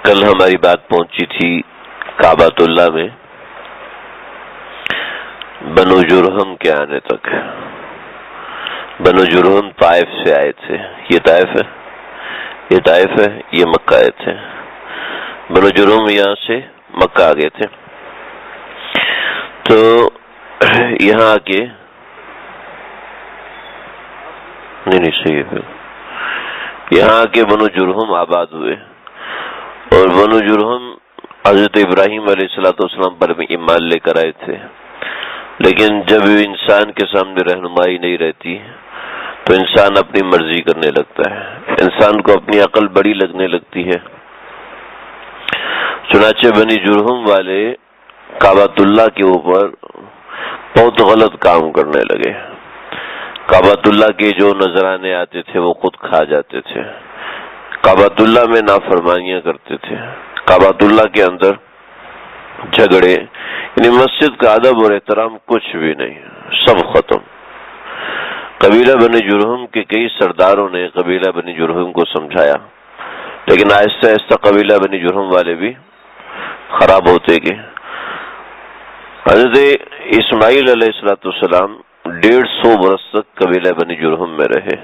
کل ہماری بات پہنچی تھی کعبۃ اللہ میں بنو جرہم کے آنے تک. بنو جرہم طائف سے آئے تھے. یہ طائف ہے, یہ مکہ آئے تھے. بنو جرہم یہاں سے مکہ آ گئے تھے. تو یہاں آ کے نہیں صحیح ہے, یہاں آ کے بنو جرہم آباد ہوئے اور بنو جرہم حضرت ابراہیم علیہ السلام پر بھی ایمان لے کر آئے تھے. لیکن جب انسان کے سامنے رہنمائی نہیں رہتی تو انسان اپنی مرضی کرنے لگتا ہے, انسان کو اپنی عقل بڑی لگنے لگتی ہے. چنانچہ بنی جرہم والے کعبۃ اللہ کے اوپر بہت غلط کام کرنے لگے. کعبۃ اللہ کے جو نذرانے آتے تھے وہ خود کھا جاتے تھے. کعبۃ اللہ میں نافرمانیاں کرتے تھے. کعبۃ اللہ کے اندر جھگڑے, یعنی مسجد کا ادب اور احترام کچھ بھی نہیں, سب ختم. قبیلہ بنی جرہم کے کئی سرداروں نے قبیلہ بنی جرہم کو سمجھایا, لیکن آہستہ آہستہ قبیلہ بنی جرہم والے بھی خراب ہوتے گئے. حضرت اسماعیل علیہ السلام 150 برس تک قبیلہ بنی جرہم میں رہے,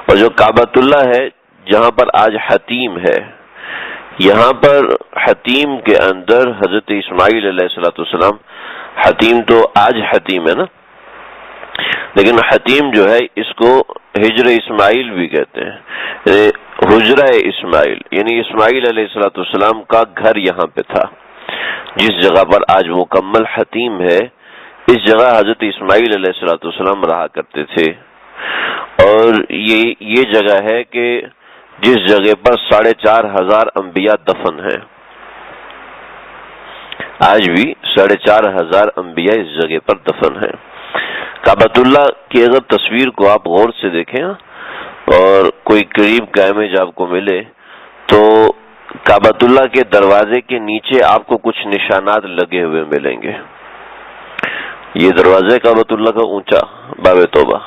اور جو کعبۃ اللہ ہے جہاں پر آج حتیم ہے, یہاں پر حتیم کے اندر حضرت اسماعیل علیہ السلام, حتیم تو آج حتیم ہے نا, لیکن حتیم جو ہے اس کو ہجر اسماعیل بھی کہتے ہیں, حجرہ اسماعیل, یعنی اسماعیل علیہ السلام کا گھر یہاں پہ تھا. جس جگہ پر آج مکمل حتیم ہے اس جگہ حضرت اسماعیل علیہ السلام رہا کرتے تھے. اور یہ جگہ ہے کہ جس جگہ پر 4,500 انبیاء دفن ہیں. آج بھی 4,500 انبیاء اس جگہ پر دفن ہیں. کعبۃ اللہ کی اگر تصویر کو آپ غور سے دیکھیں اور کوئی قریب کا امیج آپ کو ملے تو کعبۃ اللہ کے دروازے کے نیچے آپ کو کچھ نشانات لگے ہوئے ملیں گے. یہ دروازہ کعبۃ اللہ کا اونچا باب توبہ,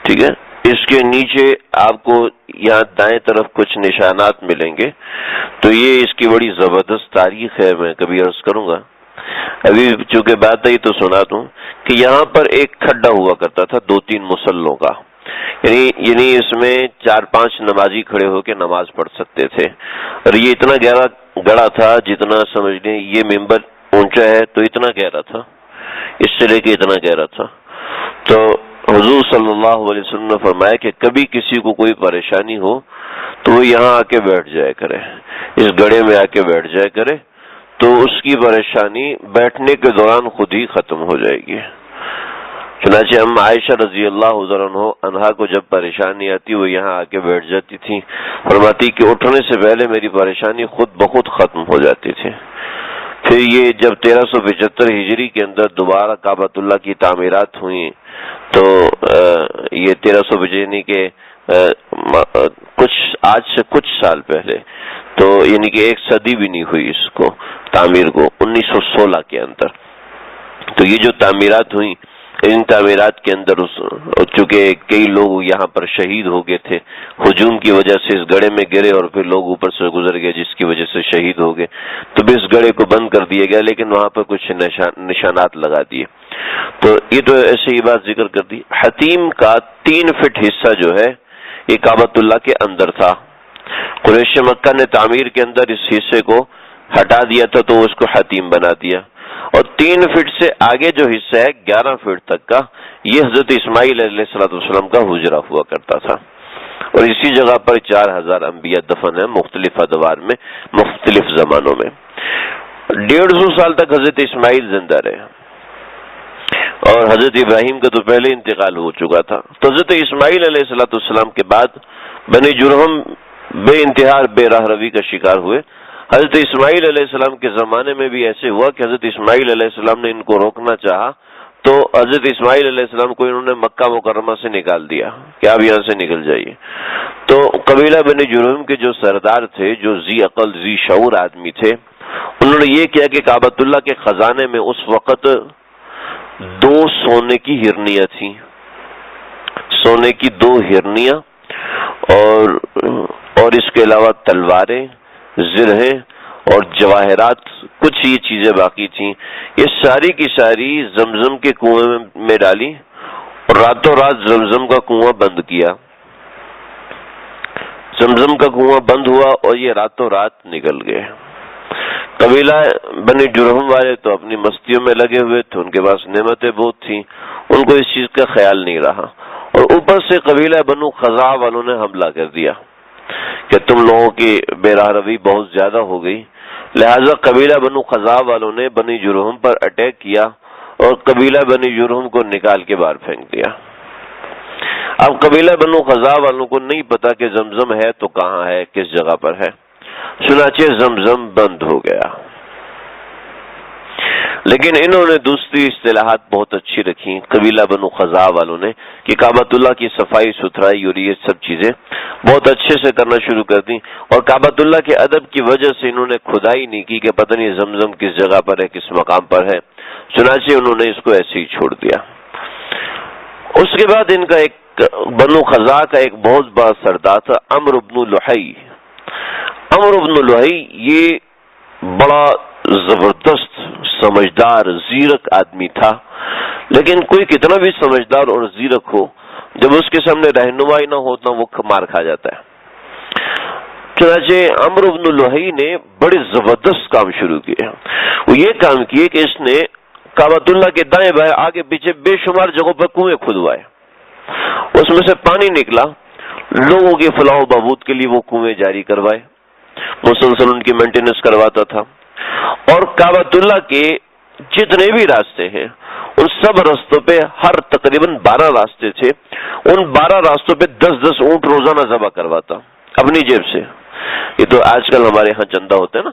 ٹھیک ہے, اس کے نیچے آپ کو یہاں دائیں طرف کچھ نشانات ملیں گے. تو یہ اس کی بڑی زبردست تاریخ ہے, میں کبھی عرض کروں گا. ابھی چونکہ بات آئی تو سنا دوں کہ یہاں پر ایک کھڈا ہوا کرتا تھا 2-3 مسلوں کا, یعنی اس میں 4-5 نمازی کھڑے ہو کے نماز پڑھ سکتے تھے. اور یہ اتنا گہرا گڑا تھا جتنا سمجھ لیں یہ ممبر اونچا ہے تو اتنا گہرا تھا, اس سے لے کے اتنا گہرا تھا. تو حضور صلی اللہ علیہ وسلم نے فرمایا کہ کبھی کسی کو کوئی پریشانی ہو تو وہ یہاں آ کے بیٹھ جایا کرے, اس گڑھے میں آ کے بیٹھ جایا کرے, تو اس کی پریشانی بیٹھنے کے دوران خود ہی ختم ہو جائے گی. چنانچہ ہم عائشہ رضی اللہ عنہا کو جب پریشانی آتی وہ یہاں آ کے بیٹھ جاتی تھی, فرماتی کہ اٹھنے سے پہلے میری پریشانی خود بخود ختم ہو جاتی تھی. پھر یہ جب 1375 ہجری کے اندر دوبارہ کعبۃ اللہ کی تعمیرات ہوئیں تو یہ 1395 کے آج سے کچھ سال پہلے, تو یعنی کہ 1 صدی بھی نہیں ہوئی اس کو تعمیر کو, 1916 کے اندر. تو یہ جو تعمیرات ہوئیں ان تعمیرات کے اندر چونکہ کئی لوگ یہاں پر شہید ہو گئے تھے, ہجوم کی وجہ سے اس گڑھے میں گرے اور پھر لوگ اوپر سے گزر گئے جس کی وجہ سے شہید ہو گئے, تو بھی اس گڑھے کو بند کر دیا گیا, لیکن وہاں پر کچھ نشانات لگا دیے. تو یہ تو ایسے ہی بات ذکر کر دی. حتیم کا 3 فٹ حصہ جو ہے یہ کعبۃ اللہ کے اندر تھا. قریش مکہ نے تعمیر کے اندر اس حصے کو ہٹا دیا تھا تو اس کو حتیم بنا دیا, اور 3 فٹ سے آگے جو حصہ ہے 11 فٹ تک کا یہ حضرت اسماعیل علیہ السلام کا حجرہ ہوا کرتا تھا. اور اسی جگہ پر 4,000 انبیاء دفن ہیں مختلف ادوار میں, مختلف زمانوں میں. 150 سال تک حضرت اسماعیل زندہ رہے اور حضرت ابراہیم کا تو پہلے انتقال ہو چکا تھا. تو حضرت اسماعیل علیہ السلام کے بعد بنی جرہم بے انتہا بے راہ روی کا شکار ہوئے. حضرت اسماعیل علیہ السلام کے زمانے میں بھی ایسے ہوا کہ حضرت اسماعیل علیہ السلام نے ان کو روکنا چاہا تو حضرت اسماعیل علیہ السلام کو انہوں نے مکہ مکرمہ سے نکال دیا کہ آپ یہاں سے نکل جائیے. تو قبیلہ بنی جرہم کے جو سردار تھے, جو ذی عقل ذی شعور آدمی تھے, انہوں نے یہ کیا کہ کعبۃ اللہ کے خزانے میں اس وقت 2 سونے کی ہرنیاں تھیں, سونے کی 2 ہرنیاں, اور اس کے علاوہ تلواریں، زرہیں اور جواہرات، کچھ یہ چیزیں باقی تھیں، یہ ساری کی ساری زمزم کے کنویں میں ڈالی اور راتوں رات زمزم کا کنواں بند کیا۔ زمزم کا کنواں بند ہوا اور یہ راتوں رات نکل گئے۔ قبیلہ بنی جرہم والے تو اپنی مستیوں میں لگے ہوئے تھے، ان کے پاس نعمتیں بہت تھیں، ان کو اس چیز کا خیال نہیں رہا، اور اوپر سے قبیلہ بنو خزاع والوں نے حملہ کر دیا کہ تم لوگوں کی بے راہ روی بہت زیادہ ہو گئی، لہذا قبیلہ بنو خزاع والوں نے بنی جرہم پر اٹیک کیا اور قبیلہ بنی جرہم کو نکال کے باہر پھینک دیا۔ اب قبیلہ بنو خزاع والوں کو نہیں پتا کہ زمزم ہے تو کہاں ہے، کس جگہ پر ہے، چنانچہ زمزم بند ہو گیا۔ لیکن انہوں نے دوسری اصطلاحات بہت اچھی رکھی قبیلہ بنو خزاع والوں نے کہ کعبۃ اللہ کی صفائی ستھرائی اور یہ سب چیزیں بہت اچھے سے کرنا شروع کر دیں، اور کعبۃ اللہ کے ادب کی وجہ سے انہوں نے کھدائی نہیں کی کہ پتہ نہیں زمزم کس جگہ پر ہے، کس مقام پر ہے، چنانچہ انہوں نے اس کو ایسے ہی چھوڑ دیا۔ اس کے بعد ان کا ایک بنو خزاع کا ایک بہت بڑا سردار تھا عمرو بن لحی۔ عمرو بن لحی یہ بڑا زبردست سمجھدار زیرک آدمی تھا، لیکن کوئی کتنا بھی سمجھدار اور زیرک ہو، جب اس کے سامنے رہنمائی نہ ہوتا وہ مار کھا جاتا ہے۔ چنانچہ عمرو بن لحی نے بڑے زبردست کام شروع کیے۔ وہ یہ کام کیے کہ اس نے کعبۃ اللہ کے دائیں بائیں آگے پیچھے بے شمار جگہوں پر کنویں کھدوائے، اس میں سے پانی نکلا، لوگوں کی فلاح و بہبود کے لیے وہ کنویں جاری کروائے، مسلسل ان کی مینٹیننس کرواتا تھا، اور کعبۃ اللہ کے جتنے بھی راستے ہیں ان سب راستوں پہ ہر تقریباً 12 راستے تھے، ان 12 راستوں پہ 10-10 اونٹ روزانہ ذبح کرواتا اپنی جیب سے۔ یہ تو آج کل ہمارے ہاں چندہ ہوتا ہے نا،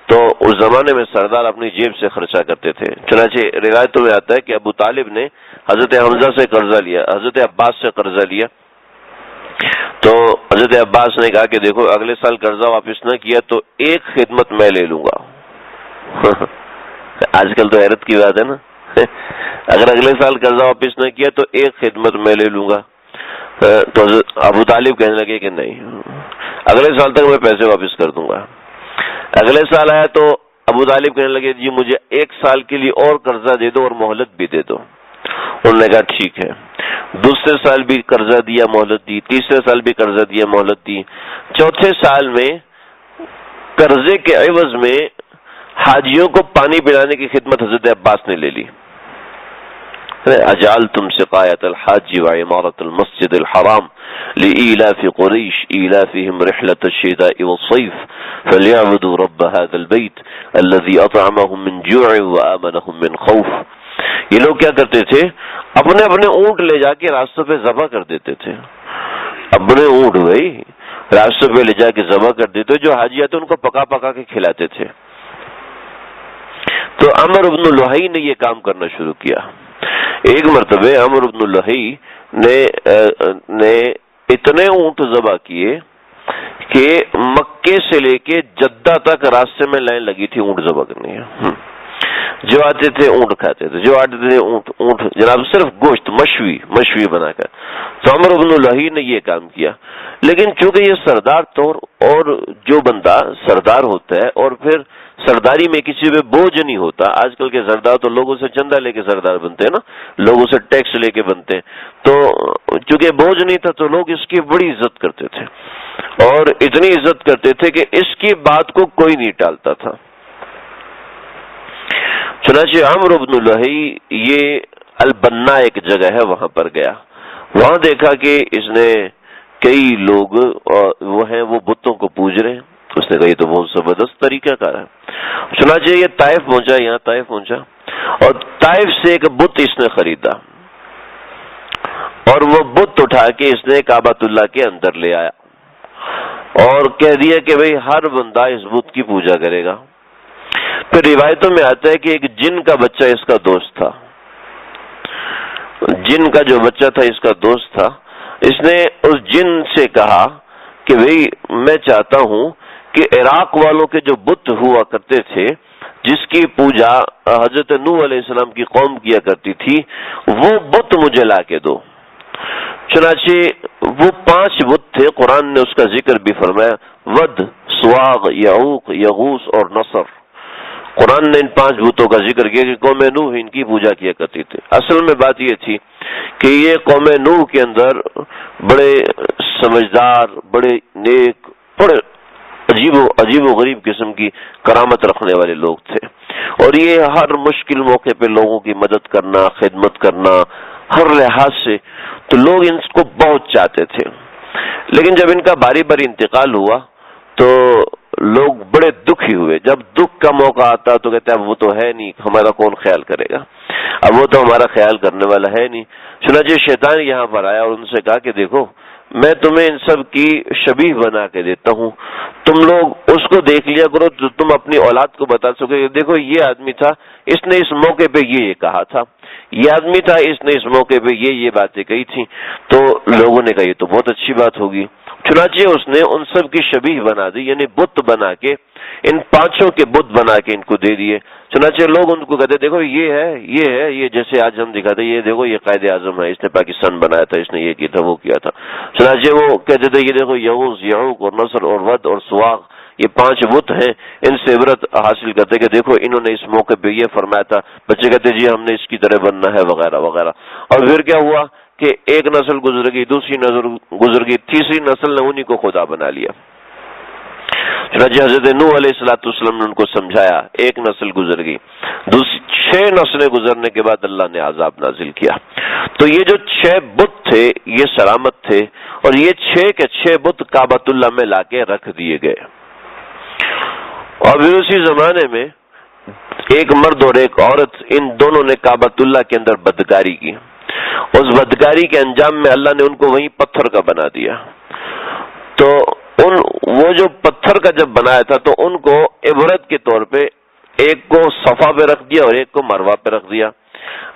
تو اس زمانے میں سردار اپنی جیب سے خرچہ کرتے تھے۔ چنانچہ روایتوں میں آتا ہے کہ ابو طالب نے حضرت حمزہ سے قرضہ لیا، حضرت عباس سے قرضہ لیا، تو حضرت عباس نے کہا کہ دیکھو اگلے سال قرضہ واپس نہ کیا تو ایک خدمت میں لے لوں گا۔ آج کل تو حیرت کی بات ہے نا، اگر اگلے سال قرضہ واپس نہ کیا تو ایک خدمت میں لے لوں گا۔ تو ابو طالب کہنے لگے کہ نہیں، اگلے سال تک میں پیسے واپس کر دوں گا۔ اگلے سال آیا تو ابو طالب کہنے لگے جی مجھے 1 سال کے لیے اور قرضہ دے دو اور مہلت بھی دے دو۔ انہوں نے کہا ٹھیک ہے، دوسرے سال بھی قرضہ دیا، مہلت دی، تیسرے سال بھی قرضہ دیا، مہلت دی، چوتھے سال میں قرضے کے عوض میں حاجیوں کو پانی پلانے کی خدمت حضرت عباس نے لے لی۔ اجعلتم سقایۃ الحاج وعمارۃ المسجد الحرام لإیلاف قریش ایلافهم رحلة الشتاء والصیف فلیعبدوا رب هذا البیت الذی اطعمهم من جوع وآمنهم من خوف۔ یہ لوگ کیا کرتے تھے، اپنے اپنے اونٹ لے جا کے راستوں پہ ذبح کر دیتے تھے، اپنے اونٹ بھائی راستوں پہ لے جا کے ذبح کر دیتے، جو حاجی آتے ان کو پکا پکا کے کھلاتے تھے۔ تو عمرو بن لحی نے یہ کام کرنا شروع کیا۔ ایک مرتبہ عمرو بن لحی نے اتنے اونٹ ذبح کیے کہ مکے سے لے کے جدہ تک راستے میں لائن لگی تھی اونٹ ذبح کرنے۔ جو آتے تھے اونٹ کھاتے تھے، جو آتے تھے اونٹ جناب صرف گوشت مشوی بنا کر۔ تو عمرو بن لحی نے یہ کام کیا، لیکن چونکہ یہ سردار طور اور جو بندہ سردار ہوتا ہے اور پھر سرداری میں کسی پہ بوجھ نہیں ہوتا، آج کل کے سردار تو لوگوں سے چندہ لے کے سردار بنتے ہیں نا، لوگوں سے ٹیکس لے کے بنتے ہیں، تو چونکہ بوجھ نہیں تھا تو لوگ اس کی بڑی عزت کرتے تھے، اور اتنی عزت کرتے تھے کہ اس کی بات کو کوئی نہیں ٹالتا تھا۔ چنانچہ عمرو بن لحی یہ البنا ایک جگہ ہے وہاں پر گیا، وہاں دیکھا کہ اس نے کئی لوگ وہ ہیں وہ بتوں کو پوج رہے ہیں، اس نے کہا یہ تو بہت زبردست طریقہ کار ہے۔ چنانچہ یہ طائف پہنچا، یہاں طائف پہنچا اور طائف سے ایک بت اس نے خریدا اور وہ بت اٹھا کے اس نے کعبۃ اللہ کے اندر لے آیا اور کہہ دیا کہ بھئی ہر بندہ اس بت کی پوجا کرے گا۔ پھر روایتوں میں آتا ہے کہ ایک جن کا بچہ اس کا دوست تھا، جن کا جو بچہ تھا اس کا دوست تھا، اس نے اس جن سے کہا کہ بھئی میں چاہتا ہوں کہ عراق والوں کے جو بت ہوا کرتے تھے جس کی پوجا حضرت نوح علیہ السلام کی قوم کیا کرتی تھی، وہ بت مجھے لا کے دو۔ چنانچہ وہ 5 بت تھے، قرآن نے اس کا ذکر بھی فرمایا، ود، سواغ، یعوق، یغوث اور نصر۔ قرآن نے ان 5 بتوں کا ذکر کیا کہ قوم نوح ان کی پوجا کیا کرتی تھی۔ اصل میں بات یہ تھی کہ یہ قوم نوح کے اندر بڑے سمجھدار، بڑے نیک، بڑے عجیب و غریب قسم کی کرامت رکھنے والے لوگ تھے، اور یہ ہر مشکل موقع پہ لوگوں کی مدد کرنا، خدمت کرنا، ہر لحاظ سے تو لوگ ان کو بہت چاہتے تھے۔ لیکن جب ان کا باری باری انتقال ہوا تو لوگ بڑے دکھی ہوئے۔ جب دکھ کا موقع آتا تو کہتے ہیں اب وہ تو ہے نہیں، ہمارا کون خیال کرے گا، اب وہ تو ہمارا خیال کرنے والا ہے نہیں۔ چنانچہ شیطان یہاں پر آیا اور ان سے کہا کہ دیکھو میں تمہیں ان سب کی شبیہ بنا کے دیتا ہوں، تم لوگ اس کو دیکھ لیا کرو تو تم اپنی اولاد کو بتا سکو کہ دیکھو یہ آدمی تھا، اس نے اس موقع پہ یہ کہا تھا، یہ آدمی تھا، اس نے اس موقع پہ یہ باتیں کہی تھیں۔ تو لوگوں نے کہا یہ تو بہت اچھی بات ہوگی۔ چنانچہ اس نے ان سب کی شبیہ بنا دی، یعنی بت بنا کے، ان 5 کے بت بنا کے ان کو دے دیے۔ چنانچہ لوگ ان کو کہتے دیکھو یہ ہے یہ جیسے آج ہم دکھاتے یہ دیکھو یہ قائد اعظم ہے، اس نے پاکستان بنایا تھا، اس نے یہ کیا تھا، وہ کیا تھا۔ چنانچہ وہ کہتے تھے یہ دیکھو یغوث، یعوق اور نصر اور ود اور سواغ، یہ 5 بت ہیں، ان سے عبرت حاصل کرتے کہ دیکھو انہوں نے اس موقع پہ یہ فرمایا تھا۔ بچے کہتے جی ہم نے اس کی طرح بننا ہے وغیرہ وغیرہ۔ اور پھر کیا ہوا کہ ایک نسل گزر گئی، دوسری نسل گزر گئی، تیسری نسل نے انہی کو خدا بنا لیا۔ چنانچہ حضرت نوح علیہ السلام نے ان کو سمجھایا، ایک نسل گزر گئی، 6 نسلیں گزرنے کے بعد اللہ نے عذاب نازل کیا۔ تو یہ جو 6 بت تھے یہ سلامت تھے، اور یہ 6 کے 6 بت کعبۃ اللہ میں لا کے رکھ دیے گئے۔ اور پھر اسی زمانے میں ایک مرد اور ایک عورت، ان دونوں نے کعبۃ اللہ کے اندر بدکاری کی۔ اس بدکاری کے انجام میں اللہ نے ان کو وہیں پتھر کا بنا دیا۔ تو وہ جو پتھر کا جب بنایا تھا تو ان کو عبرت کے طور پہ ایک کو صفا پہ رکھ دیا اور ایک کو مروہ پہ رکھ دیا۔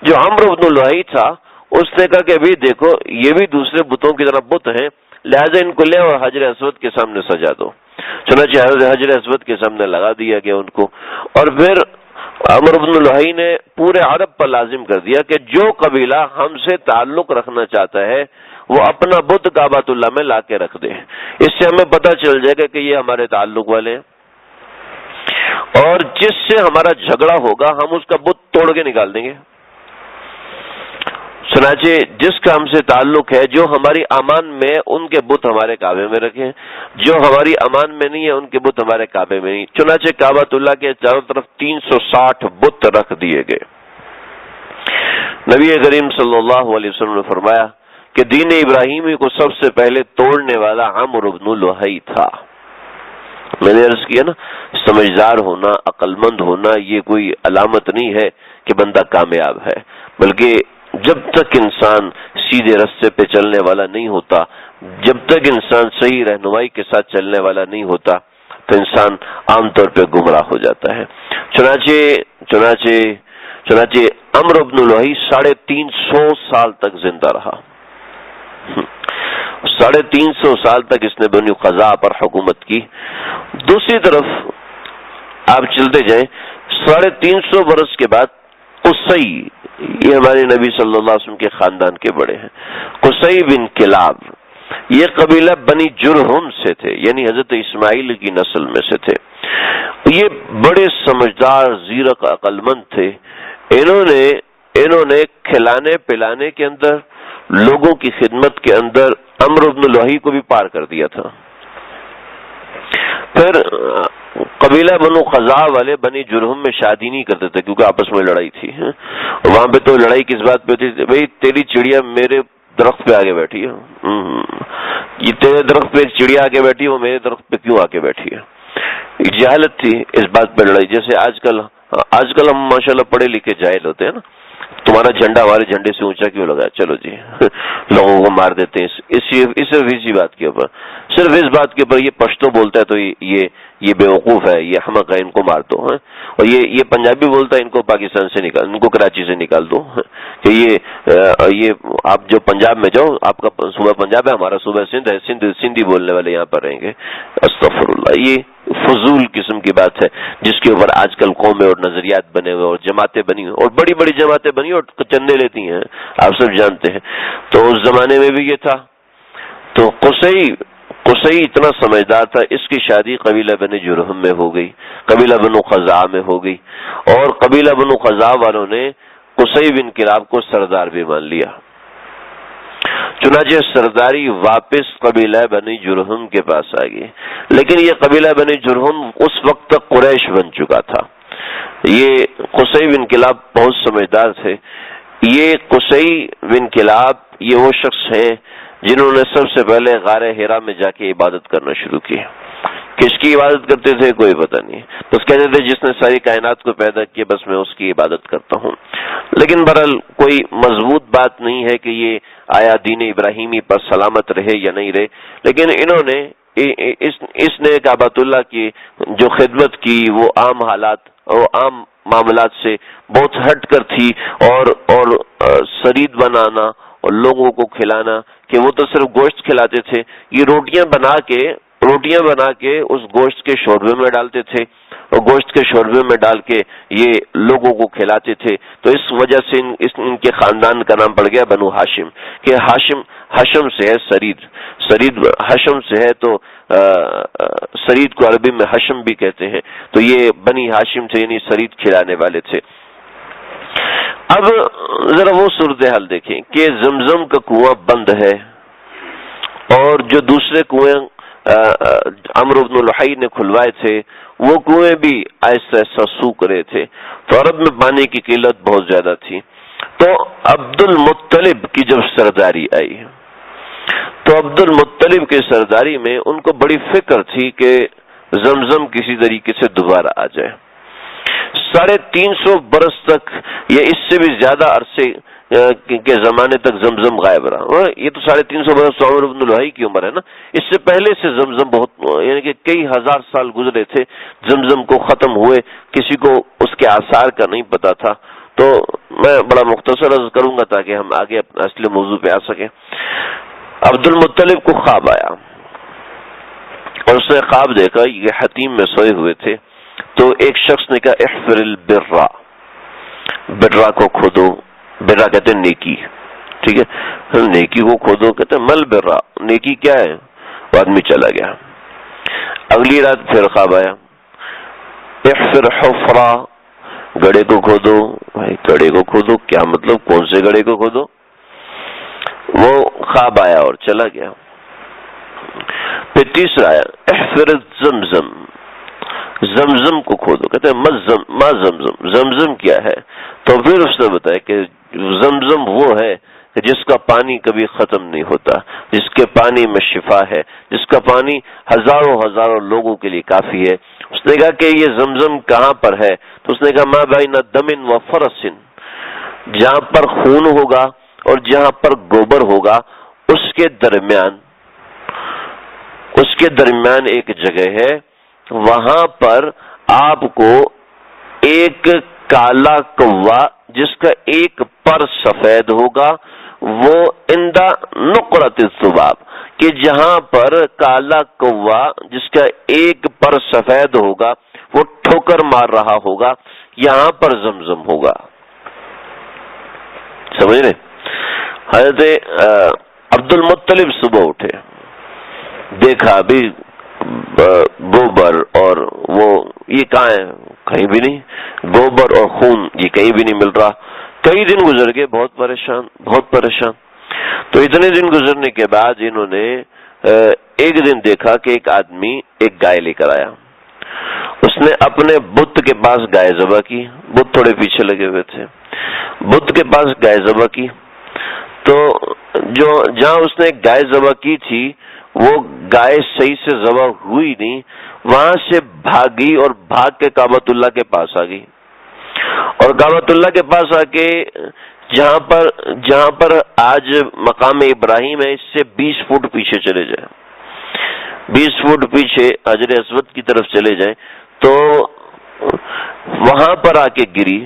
جو عمرو بن لوہی تھا اس نے کہا کہ ابھی دیکھو یہ بھی دوسرے بتوں کی طرح بت ہیں، لہذا ان کو لے اور حجر اسود کے سامنے سجا دو۔ چنانچہ حجر اسود کے سامنے لگا دیا گیا ان کو، اور پھر عمرو بن لوہی نے پورے عرب پر لازم کر دیا کہ جو قبیلہ ہم سے تعلق رکھنا چاہتا ہے وہ اپنا بت کعبۃ اللہ میں لا کے رکھ دے، اس سے ہمیں پتہ چل جائے گا کہ یہ ہمارے تعلق والے ہیں، اور جس سے ہمارا جھگڑا ہوگا ہم اس کا بت توڑ کے نکال دیں گے۔ چنانچہ جس کا ہم سے تعلق ہے، جو ہماری امان میں ان کے بت ہمارے کعبے میں رکھیں، جو ہماری امان میں نہیں ہے ان کے بت ہمارے کعبے میں نہیں۔ چنانچہ کعبۃ اللہ کے چاروں طرف 360 بت رکھ دیے گئے۔ نبی کریم صلی اللہ علیہ وسلم نے فرمایا کہ دین ابراہیمی کو سب سے پہلے توڑنے والا عمرو بن لوہی تھا۔ میں نے عرض کیا نا، سمجھدار ہونا، عقل مند ہونا یہ کوئی علامت نہیں ہے کہ بندہ کامیاب ہے، بلکہ جب تک انسان سیدھے راستے پہ چلنے والا نہیں ہوتا، جب تک انسان صحیح رہنمائی کے ساتھ چلنے والا نہیں ہوتا تو انسان عام طور پہ گمراہ ہو جاتا ہے۔ چنانچہ عمرو بن لوہی 350 سال تک زندہ رہا۔ 350 سال تک اس نے بنی قضاء پر حکومت کی۔ دوسری طرف آپ چلتے جائیں، 350 برس کے بعد قصی، یہ ہمارے نبی صلی اللہ علیہ وسلم کے خاندان کے بڑے ہیں، قصی بن کلاب، یہ قبیلہ بنی جرہم سے تھے، یعنی حضرت اسماعیل کی نسل میں سے تھے۔ یہ بڑے سمجھدار، زیرک، عقل مند تھے۔ انہوں نے کھلانے پلانے کے اندر، لوگوں کی خدمت کے اندر عمرو بن لوہی کو بھی پار کر دیا تھا۔ پھر قبیلہ بنو قضاء والے بنی جرہم میں شادی نہیں کرتے تھے کیونکہ آپس میں لڑائی تھی۔ وہاں پہ تو لڑائی کس بات پہ تھی؟ بھئی تیری چڑیا میرے درخت پہ آگے بیٹھی ہے، یہ تیرے درخت پہ ایک چڑیا آگے بیٹھی ہے، وہ میرے درخت پہ کیوں آگے بیٹھی ہے؟ جہالت تھی اس بات پہ لڑائی۔ جیسے آج کل ہم ماشاءاللہ پڑھے لکھے جاہل ہوتے ہیں نا، تمہارا جھنڈا ہمارے جھنڈے سے اونچا کیوں لگا؟ چلو جی لوگوں کو مار دیتے ہیں صرف اسی بات کے اوپر، صرف اس بات کے اوپر۔ یہ پشتو بولتا ہے تو یہ بیوقوف ہے، یہ احمق ہے، ان کو مار دو۔ اور یہ پنجابی بولتا ہے، ان کو پاکستان سے نکال، ان کو کراچی سے نکال دو، کہ یہ آپ جو پنجاب میں جاؤ، آپ کا صوبہ پنجاب ہے، ہمارا صوبہ سندھ ہے، سندھی بولنے والے یہاں پر رہیں گے۔ استغفر اللہ، یہ فضول قسم کی بات ہے جس کے اوپر آج کل قومیں اور نظریات بنے ہوئے اور جماعتیں بنی ہوئی اور بڑی بڑی جماعتیں بنی اور چندے لیتی ہیں، آپ سب جانتے ہیں۔ تو اس زمانے میں بھی یہ تھا۔ تو قصی اتنا سمجھدار تھا، اس کی شادی قبیلہ بنی جرہم میں ہو گئی، قبیلہ بنو خزاع میں ہو گئی، اور قبیلہ بنو خزاع والوں نے قصی بن کلاب کو سردار بھی مان لیا۔ چنانچہ سرداری واپس قبیلہ بنی جرہم کے پاس آ گئی، لیکن یہ قبیلہ بنی جرہم اس وقت تک قریش بن چکا تھا۔ یہ قصی بن کلاب بہت سمجھدار تھے۔ یہ قصی بن کلاب یہ وہ شخص ہیں جنہوں نے سب سے پہلے غار حرا میں جا کے عبادت کرنا شروع کی۔ کس کی عبادت کرتے تھے کوئی پتہ نہیں، بس کہتے تھے جس نے ساری کائنات کو پیدا کیا بس میں اس کی عبادت کرتا ہوں۔ لیکن بہرحال کوئی مضبوط بات نہیں ہے کہ یہ آیا دین ابراہیمی پر سلامت رہے یا نہیں رہے، لیکن انہوں نے اس نے کعبۃ اللہ کی جو خدمت کی وہ عام حالات اور عام معاملات سے بہت ہٹ کر تھی، اور سرید بنانا اور لوگوں کو کھلانا، کہ وہ تو صرف گوشت کھلاتے تھے، یہ روٹیاں بنا کے اس گوشت کے شوربے میں ڈالتے تھے، اور گوشت کے شوربے میں ڈال کے یہ لوگوں کو کھلاتے تھے۔ تو اس وجہ سے ان کے خاندان کا نام پڑ گیا بنو ہاشم، کہ ہاشم سے ہے سرید ہاشم سے ہے، تو سرید کو عربی میں ہاشم بھی کہتے ہیں۔ تو یہ بنی ہاشم تھے، یعنی سرید کھلانے والے تھے۔ اب ذرا وہ صورتحال دیکھیں کہ زمزم کا کنواں بند ہے، اور جو دوسرے کنویں عمرو بن لحی نے کھلوائے تھے وہ کنویں بھی آہستہ آہستہ سوکھ رہے تھے، تو عرب میں پانی کی قلت بہت زیادہ تھی۔ تو عبد المطلب کی جب سرداری آئی تو عبد المطلب کی سرداری میں ان کو بڑی فکر تھی کہ زمزم کسی طریقے سے دوبارہ آ جائے۔ 350 برس تک یا اس سے بھی زیادہ عرصے کے زمانے تک زمزم غائب رہا۔ یہ تو 350 برس عمر بن لحی کی عمر ہے نا، اس سے پہلے سے زمزم بہت، یعنی کہ کئی ہزار سال گزرے تھے زمزم کو ختم ہوئے، کسی کو اس کے آثار کا نہیں پتا تھا۔ تو میں بڑا مختصر عرض کروں گا تاکہ ہم آگے اپنے اصل موضوع پہ آ سکیں۔ عبد المطلب کو خواب آیا اور اس نے خواب دیکھا، یہ حتیم میں سوئے ہوئے تھے، تو ایک شخص نے کہا احفر البرا، برا کو کھودو، برا کہتے ہیں نیکی، ٹھیک ہے، نیکی کو کھودو، کہتے ہیں مل برا، نیکی کیا ہے؟ وہ آدمی چلا گیا۔ اگلی رات پھر خواب آیا، احفر حفرا، گڑھے کو کھودو۔ بھائی گڑھے کو کھودو کیا مطلب، کون سے گڑھے کو کھودو؟ وہ خواب آیا اور چلا گیا۔ پھر تیسرا آیا، احفر زمزم، زمزم کو کھودو، کہتے ہیں ما زمزم، زمزم کیا ہے؟ تو پھر اس نے بتایا کہ زمزم وہ ہے جس کا پانی کبھی ختم نہیں ہوتا، جس کے پانی میں شفا ہے، جس کا پانی ہزاروں لوگوں کے لیے کافی ہے۔ اس نے کہا کہ یہ زمزم کہاں پر ہے؟ تو اس نے کہا ما بین دم و فرس، جہاں پر خون ہوگا اور جہاں پر گوبر ہوگا اس کے درمیان ایک جگہ ہے، وہاں پر آپ کو ایک کالا کوا جس کا ایک پر سفید ہوگا، وہ اندہ نقرۃ الذباب، کہ جہاں پر کالا کوا جس کا ایک پر سفید ہوگا وہ ٹھوکر مار رہا ہوگا، یہاں پر زمزم ہوگا۔ سمجھ رہے؟ حضرت عبد المطلب صبح اٹھے، دیکھا ابھی گوبر اور وہ یہ کہاں ہے؟ کہیں بھی نہیں، گوبر اور خون یہ کہیں بھی نہیں مل رہا۔ کئی دن گزر گئے، بہت پریشان۔ تو اتنے دن گزرنے کے بعد انہوں نے ایک دن دیکھا کہ ایک آدمی ایک گائے لے کر آیا، اس نے اپنے بت کے پاس گائے ذبح کی، بت تھوڑے پیچھے لگے ہوئے تھے، بت کے پاس گائے ذبح کی، تو جہاں اس نے گائے ذبح کی تھی وہ گائے صحیح سے ذبح ہوئی نہیں، وہاں سے بھاگی اور بھاگ کے کعبۃ اللہ کے پاس آ گئی، اور کعبۃ اللہ کے پاس آ کے جہاں پر آج مقام ابراہیم ہے اس سے 20 فٹ پیچھے چلے جائیں، 20 فٹ پیچھے حجر اسود کی طرف چلے جائیں، تو وہاں پر آ کے گری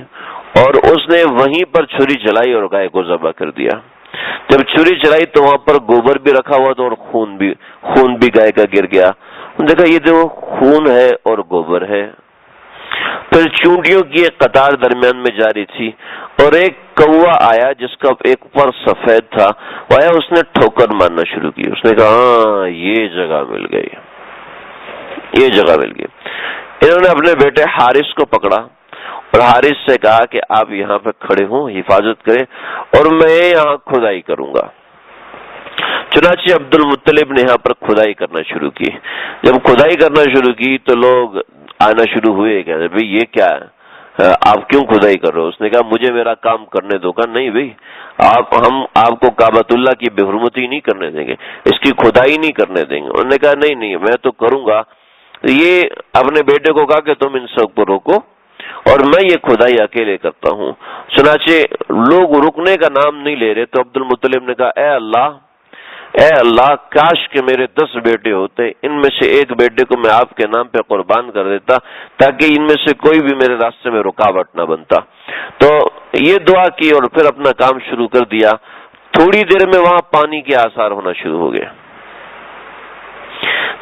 اور اس نے وہیں پر چھری چلائی اور گائے کو ذبح کر دیا۔ جب چھری چلائی تو وہاں پر گوبر بھی رکھا ہوا تھا اور خون بھی گائے کا گر گیا۔ دیکھا یہ جو خون ہے اور گوبر ہے. پھر چونٹیوں کی ایک قطار درمیان میں جاری تھی اور ایک کوا آیا جس کا ایک پر سفید تھا. وہ آیا, اس نے ٹھوکر مارنا شروع کی. اس نے کہا ہاں یہ جگہ مل گئی, یہ جگہ مل گئی. انہوں نے اپنے بیٹے حارث کو پکڑا اور حارث سے کہا کہ آپ یہاں پہ کھڑے ہوں, حفاظت کریں, اور میں یہاں کھدائی کروں گا. چنانچہ عبد المطلب نے یہاں پر کھدائی کرنا شروع کی. جب کھدائی کرنا شروع کی تو لوگ آنا شروع ہوئے, کہتے بھئی یہ کیا ہے, آپ کیوں کھدائی کر رہے ہو؟ اس نے کہا مجھے میرا کام کرنے دو. کہا نہیں بھئی, ہم آپ کو کعبۃ اللہ کی بے حرمتی نہیں کرنے دیں گے, اس کی کھدائی نہیں کرنے دیں گے. انہوں نے کہا نہیں میں تو کروں گا. یہ اپنے بیٹے کو کہا کہ تم ان سب کو روکو اور میں یہ کھدائی اکیلے کرتا ہوں. چنانچہ لوگ رکنے کا نام نہیں لے رہے تو عبد المطلب نے کہا اے اللہ کاش کہ میرے 10 بیٹے ہوتے, ان میں سے ایک بیٹے کو میں آپ کے نام پہ قربان کر دیتا تاکہ ان میں سے کوئی بھی میرے راستے میں رکاوٹ نہ بنتا. تو یہ دعا کی اور پھر اپنا کام شروع کر دیا. تھوڑی دیر میں وہاں پانی کے آثار ہونا شروع ہو گئے.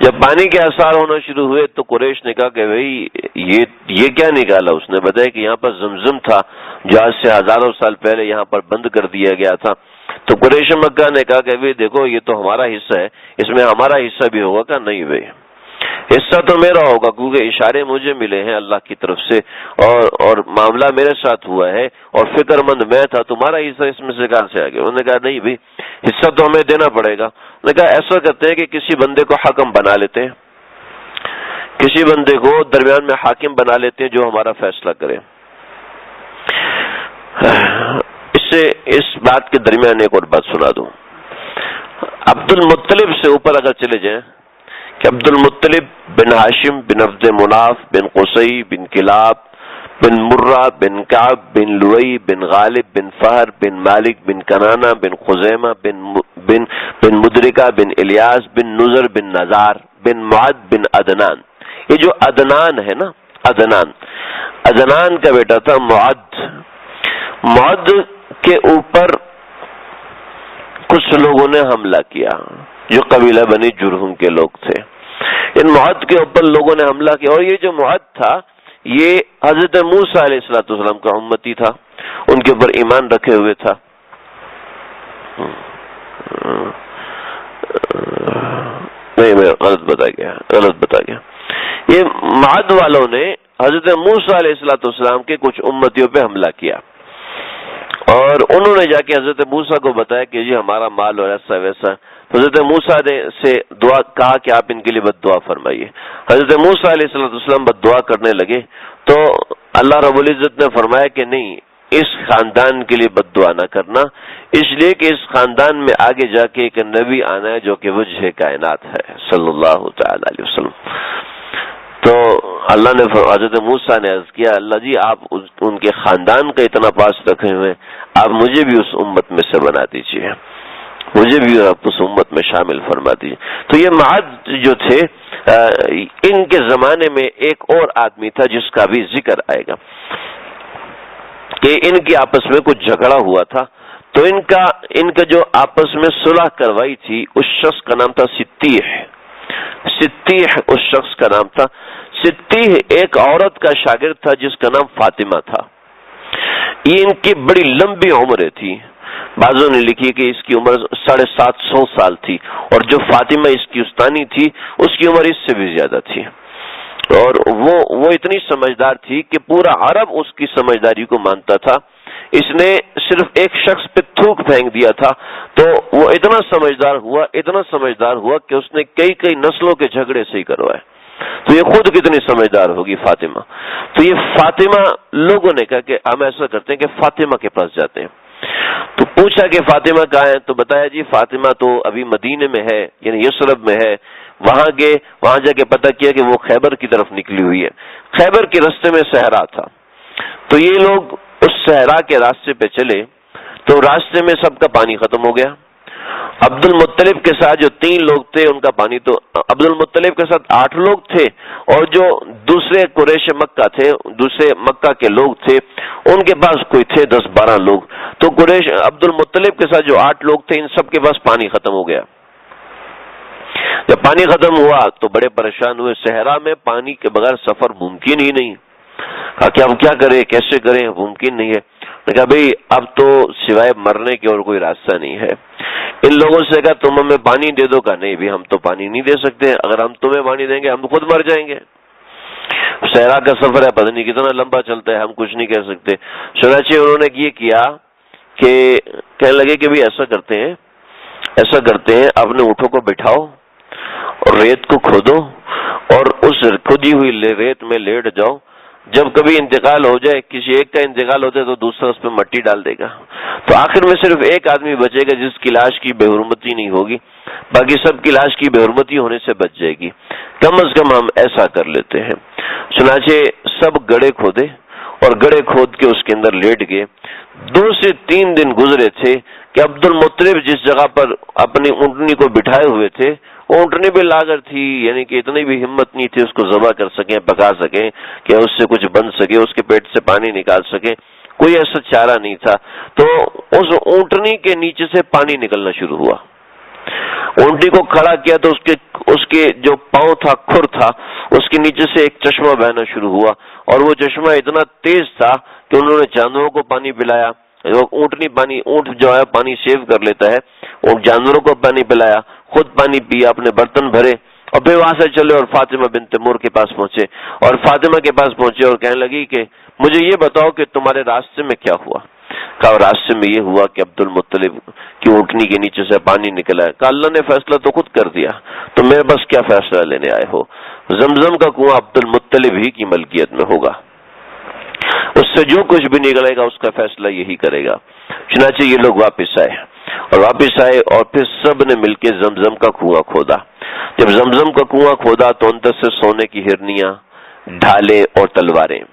جب پانی کے آثار ہونا شروع ہوئے تو قریش نے کہا کہ بھئی یہ کیا نکالا؟ اس نے بتایا کہ یہاں پر زمزم تھا جو آج سے ہزاروں سال پہلے یہاں پر بند کر دیا گیا تھا. تو قریش مکہ نے کہا کہ بھئی دیکھو یہ تو ہمارا حصہ ہے, اس میں ہمارا حصہ بھی ہوگا. کہ نہیں بھئی, حصہ تو میرا ہوگا کیونکہ اشارے مجھے ملے ہیں اللہ کی طرف سے اور معاملہ میرے ساتھ ہوا ہے اور فکر مند میں تھا. تمہارا حصہ اس میں سے کہاں سے آ گیا؟ انہوں نے کہا نہیں بھئی حصہ تو ہمیں دینا پڑے گا. انہوں نے کہا ایسا کرتے ہیں کہ کسی بندے کو حاکم بنا لیتے ہیں, کسی بندے کو درمیان میں حاکم بنا لیتے ہیں جو ہمارا فیصلہ کرے. اس بات کے درمیان ایک اور بات سنا دوں. عبد المطلب سے اوپر اگر چلے جائیں کہ عبد المطلب بن ہاشم بن عبد مناف بن قصی بن کلاب بن مرہ بن کعب بن لوئی بن غالب بن فہر بن مالک بن کنانہ بن خزیمہ بن مدرکہ بن الیاس بن نذر بن نزار بن معد بن عدنان. یہ جو عدنان ہے نا, عدنان کا بیٹا تھا معد کے اوپر کچھ لوگوں نے حملہ کیا جو قبیلہ بنی جرہم کے لوگ تھے. ان معد کے اوپر لوگوں نے حملہ کیا اور یہ جو معد تھا یہ حضرت موسیٰ علیہ السلام کا امتی تھا, ان کے اوپر ایمان رکھے ہوئے تھا. نہیں میں غلط بتا گیا. یہ معد والوں نے حضرت موسیٰ علیہ السلام کے کچھ امتیوں پہ حملہ کیا اور انہوں نے جا کے حضرت موسیٰ کو بتایا کہ جی ہمارا مال اور ایسا ویسا. حضرت موسیٰ نے سے دعا کہا کہ آپ ان کے لیے بد دعا فرمائیے. حضرت موسیٰ علیہ السلام بد دعا کرنے لگے تو اللہ رب العزت نے فرمایا کہ نہیں, اس خاندان کے لیے بد دعا نہ کرنا, اس لیے کہ اس خاندان میں آگے جا کے ایک نبی آنا ہے جو کہ وجہ کائنات ہے صلی اللہ تعالی علیہ وسلم. تو اللہ نے حضرت موسیٰ نے عرض کیا اللہ جی آپ ان کے خاندان کا اتنا پاس رکھے ہوئے, آپ مجھے بھی اس امت میں سے بنا دیجیے, مجھے بھی آپ اس امت میں شامل فرما دیجیے. تو یہ معد جو تھے ان کے زمانے میں ایک اور آدمی تھا جس کا بھی ذکر آئے گا کہ ان کی آپس میں کچھ جھگڑا ہوا تھا. تو ان کا جو آپس میں صلح کروائی تھی اس شخص کا نام تھا ستیح اس شخص کا نام تھا. ستیح ایک عورت کا شاگرد تھا جس کا نام فاطمہ تھا. یہ ان کی بڑی لمبی عمریں تھی. بعضوں نے لکھی کہ اس کی عمر 750 سال تھی اور جو فاطمہ اس کی استانی تھی اس کی عمر اس سے بھی زیادہ تھی. اور وہ اتنی سمجھدار تھی کہ پورا عرب اس کی سمجھداری کو مانتا تھا. اس نے صرف ایک شخص پہ تھوک پھینک دیا تھا تو وہ اتنا سمجھدار ہوا کہ اس نے کئی نسلوں کے جھگڑے سے ہی کروائے. تو یہ خود کتنی سمجھدار ہوگی فاطمہ. تو یہ فاطمہ, لوگوں نے کہا کہ ہم ایسا کرتے ہیں کہ فاطمہ کے پاس جاتے ہیں. تو پوچھا کہ فاطمہ کہاں ہے؟ تو بتایا جی فاطمہ تو ابھی مدینے میں ہے, یعنی یثرب میں ہے. وہاں جا کے پتہ کیا کہ وہ خیبر کی طرف نکلی ہوئی ہے. خیبر کے راستے میں صحرا تھا. تو یہ لوگ اس صحرا کے راستے پہ چلے تو راستے میں سب کا پانی ختم ہو گیا. عبد المطلب کے ساتھ جو 3 لوگ تھے ان کا پانی, تو عبد المطلب کے ساتھ 8 لوگ تھے اور جو دوسرے قریش مکہ تھے, دوسرے مکہ کے لوگ تھے, ان کے پاس کوئی تھے 10-12 لوگ. تو قریش عبد المطلب کے ساتھ جو 8 لوگ تھے ان سب کے پاس پانی ختم ہو گیا. جب پانی ختم ہوا تو بڑے پریشان ہوئے، صحرا میں پانی کے بغیر سفر ممکن ہی نہیں۔ کہا کہ اب کیا کریں، کیسے کریں، ممکن نہیں ہے۔ نے کہا بھئی اب تو سوائے مرنے کے اور کوئی راستہ نہیں ہے۔ ان لوگوں سے کہا تم ہمیں پانی دے دو، کہا نہیں بھی ہم تو پانی نہیں دے سکتے، اگر ہم تمہیں پانی دیں گے ہم خود مر جائیں گے۔ صحرا کا سفر ہے، پتہ نہیں کتنا لمبا چلتا ہے، ہم کچھ نہیں کہہ سکتے۔ چنانچہ انہوں نے یہ کیا کہ کہنے لگے کہ بھی ایسا کرتے ہیں اپنے اونٹوں کو بٹھاؤ اور ریت کو کھودو اور اس کھودی ہوئی ریت میں لیٹ جاؤ، جب کبھی انتقال ہو جائے، کسی ایک کا انتقال ہوتا ہے تو دوسرا اس پہ مٹی ڈال دے گا، تو آخر میں صرف ایک آدمی بچے گا جس کی لاش کی بے حرمتی نہیں ہوگی، باقی سب کی لاش کی بے حرمتی ہونے سے بچ جائے گی، کم از کم ہم ایسا کر لیتے ہیں۔ چنانچہ سب گڑھے کھودے اور گڑھے کھود کے اس کے اندر لیٹ گئے۔ 2 سے 3 دن گزرے تھے کہ عبد المطلب جس جگہ پر اپنی اونٹنی کو بٹھائے ہوئے تھے وہ اونٹنی بھی لاغر تھی، یعنی کہ اتنی بھی ہمت نہیں تھی اس کو ذبح کر سکیں، پکا سکیں کہ اس سے کچھ بن سکے، اس کے پیٹ سے پانی نکال سکیں، کوئی ایسا چارہ نہیں تھا۔ تو اس اونٹنی کے نیچے سے پانی نکلنا شروع ہوا۔ اونٹنی کو کھڑا کیا تو اس کے جو پاؤں تھا، کھر تھا، اس کے نیچے سے ایک چشمہ بہنا شروع ہوا، اور وہ چشمہ اتنا تیز تھا کہ انہوں نے جانوروں کو پانی پلایا۔ اونٹ جو ہے پانی سیو کر لیتا ہے، اور جانوروں کو پانی پلایا، خود پانی پیا، اپنے برتن بھرے، اور پھر وہاں سے چلے اور فاطمہ بنت تیمور کے پاس پہنچے، اور فاطمہ کے پاس پہنچے اور کہنے لگی کہ مجھے یہ بتاؤ کہ تمہارے راستے میں کیا ہوا؟ کہا راستے میں یہ ہوا کہ عبد المطلب کی اونٹنی کے نیچے سے پانی نکلا ہے۔ کہا اللہ نے فیصلہ تو خود کر دیا، تو میرے پاس کیا فیصلہ لینے آئے ہو؟ زمزم کا کنواں عبد المطلب ہی کی ملکیت میں ہوگا، اس سے جو کچھ بھی نکلے گا اس کا فیصلہ یہی کرے گا۔ چنانچہ یہ لوگ واپس آئے اور پھر سب نے مل کے زمزم کا کنواں کھودا۔ جب زمزم کا کنواں کھودا تو اندر سے سونے کی ہرنیاں، ڈھالے اور تلواریں،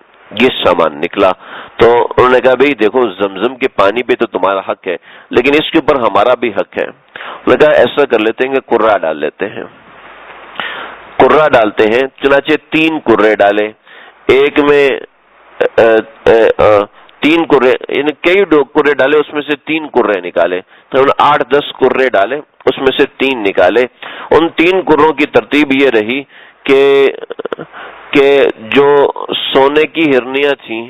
یہ سامان نکلا۔ تو انہوں نے کہا بھئی دیکھو زمزم کے پانی پہ تو تمہارا حق ہے، لیکن اس کے اوپر ہمارا بھی حق ہے۔ انہوں نے کہا ایسا کر لیتے ہیں کہ قرہ ڈال لیتے ہیں، قرہ ڈالتے ہیں۔ چنانچہ 3 قرے ڈالے، ایک میں 3 قرے، یعنی کئی قرے ڈالے، اس میں سے 3 قرے نکالے، تو 8-10 قرے ڈالے، اس میں سے 3 نکالے۔ ان 3 قروں کی ترتیب یہ رہی کہ جو سونے کی ہرنیاں تھیں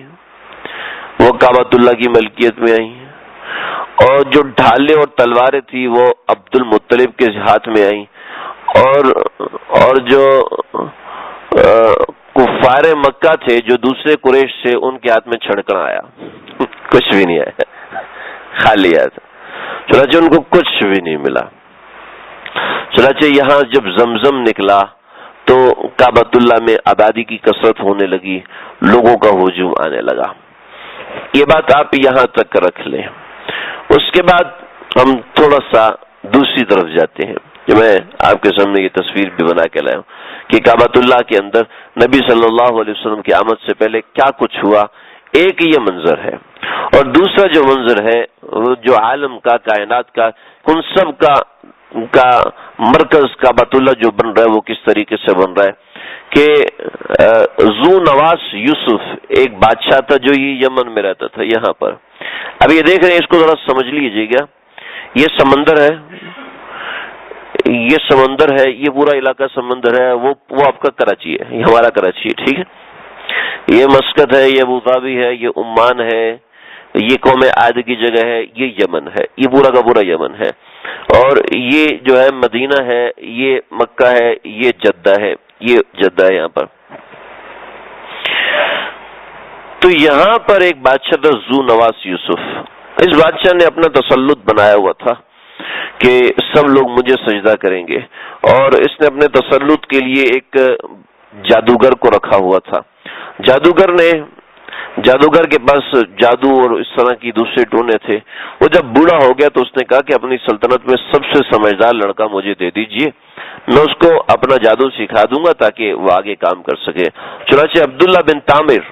وہ کعبۃ اللہ کی ملکیت میں آئیں، اور جو ڈھالے اور تلواریں تھیں وہ عبد المطلب کے ہاتھ میں آئیں، اور جو کفار مکہ تھے جو دوسرے قریش سے، ان کے ہاتھ میں چھڑکنا آیا، کچھ بھی نہیں آیا، خالی آیا تھا۔ چنانچہ ان کو کچھ بھی نہیں ملا۔ چنانچہ یہاں جب زمزم نکلا تو کعبۃ اللہ میں آبادی کی کثرت ہونے لگی، لوگوں کا ہجوم آنے لگا۔ یہ بات آپ یہاں تک رکھ لیں۔ اس کے بعد ہم تھوڑا سا دوسری طرف جاتے ہیں، جو میں آپ کے سامنے یہ تصویر بھی بنا کے لایا ہوں کہ کعبۃ اللہ کے اندر نبی صلی اللہ علیہ وسلم کی آمد سے پہلے کیا کچھ ہوا۔ ایک یہ منظر ہے، اور دوسرا جو منظر ہے وہ جو عالم کا، کائنات کا، ان سب کا مرکز کعبۃ اللہ جو بن رہا ہے وہ کس طریقے سے بن رہا ہے کہ ذو نواس یوسف ایک بادشاہ تھا جو یہ یمن میں رہتا تھا۔ یہاں پر اب یہ دیکھ رہے ہیں، اس کو ذرا سمجھ لیجیے گا، یہ سمندر ہے، یہ پورا علاقہ سمندر ہے، وہ آپ کا کراچی ہے، یہ ہمارا کراچی ہے، ٹھیک ہے، یہ مسقط ہے، یہ ابوظہبی ہے، یہ عمان ہے، یہ قوم عاد کی جگہ ہے، یہ یمن ہے، یہ پورا کا پورا یمن ہے، اور یہ جو ہے مدینہ ہے، یہ مکہ ہے، یہ جدہ ہے، یہ جدہ ہے یہاں پر۔ تو یہاں پر ایک بادشاہ تھا ذو نواس یوسف، اس بادشاہ نے اپنا تسلط بنایا ہوا تھا کہ سب لوگ مجھے سجدہ کریں گے، اور اس نے اپنے تسلط کے لیے ایک جادوگر کو رکھا ہوا تھا۔ جادوگر کے پاس جادو اور اس طرح کی دوسرے ٹونے تھے۔ وہ جب بوڑھا ہو گیا تو اس نے کہا کہ اپنی سلطنت میں سب سے سمجھدار لڑکا مجھے دے دیجئے، میں اس کو اپنا جادو سکھا دوں گا تاکہ وہ آگے کام کر سکے۔ چنانچہ عبداللہ بن تامر،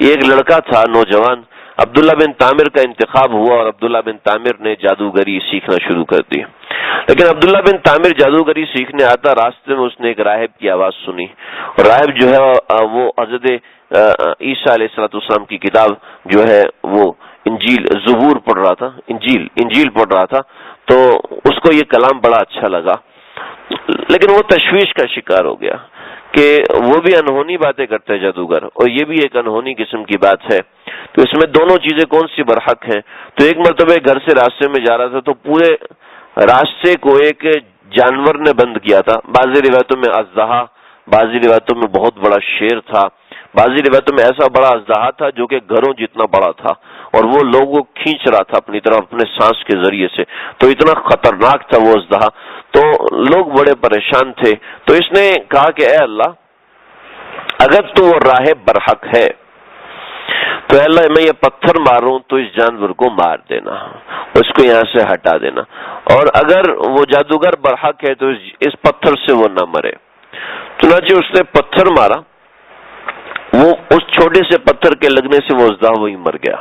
یہ ایک لڑکا تھا نوجوان، عبداللہ بن تامر کا انتخاب ہوا، اور عبداللہ بن تامر نے جادوگری سیکھنا شروع کر دی۔ لیکن عبداللہ بن تامر جادوگری سیکھنے آتا، راستے میں اس نے ایک راہب کی آواز سنی، اور راہب جو ہے وہ حضرت عیسیٰ علیہ السلام کی کتاب جو ہے وہ انجیل، زبور پڑھ رہا تھا، انجیل پڑھ رہا تھا، تو اس کو یہ کلام بڑا اچھا لگا، لیکن وہ تشویش کا شکار ہو گیا کہ وہ بھی انہونی باتیں کرتے ہیں جادوگر، اور یہ بھی ایک انہونی قسم کی بات ہے، تو اس میں دونوں چیزیں کون سی برحق ہیں؟ تو ایک مرتبہ گھر سے راستے میں جا رہا تھا تو پورے راستے کو ایک جانور نے بند کیا تھا، بعضی روایتوں میں اژدہا، بعضی روایتوں میں بہت بڑا شیر تھا، بعضی روایتوں میں ایسا بڑا اژدہا تھا جو کہ گھروں جتنا بڑا تھا، اور وہ لوگوں کو کھینچ رہا تھا اپنی طرف اپنے سانس کے ذریعے سے، تو اتنا خطرناک تھا وہ اژدہا، تو لوگ بڑے پریشان تھے۔ تو اس نے کہا کہ اے اللہ، اگر تو وہ راہ برحق ہے تو اے اللہ میں یہ پتھر ماروں تو اس جانور کو مار دینا، اس کو یہاں سے ہٹا دینا، اور اگر وہ جادوگر برحق ہے تو اس پتھر سے وہ نہ مرے۔ چنانچہ اس نے پتھر مارا، وہ اس چھوٹے سے پتھر کے لگنے سے وہ اژدہا وہی مر گیا،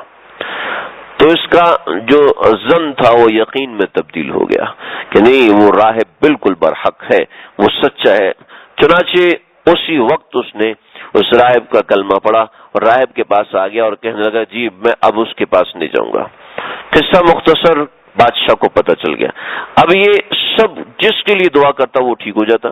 تو اس کا جو ظن تھا وہ یقین میں تبدیل ہو گیا کہ نہیں، وہ راہ بالکل برحق ہے، وہ سچا ہے۔ چنانچہ اسی وقت اس نے اس راہب کا کلمہ پڑھا اور راہب کے پاس آ گیا اور کہنے لگا جی میں اب اس کے پاس نہیں جاؤں گا۔ قصہ مختصر، بادشاہ کو پتہ چل گیا۔ اب یہ سب جس کے لیے دعا کرتا وہ ٹھیک ہو جاتا،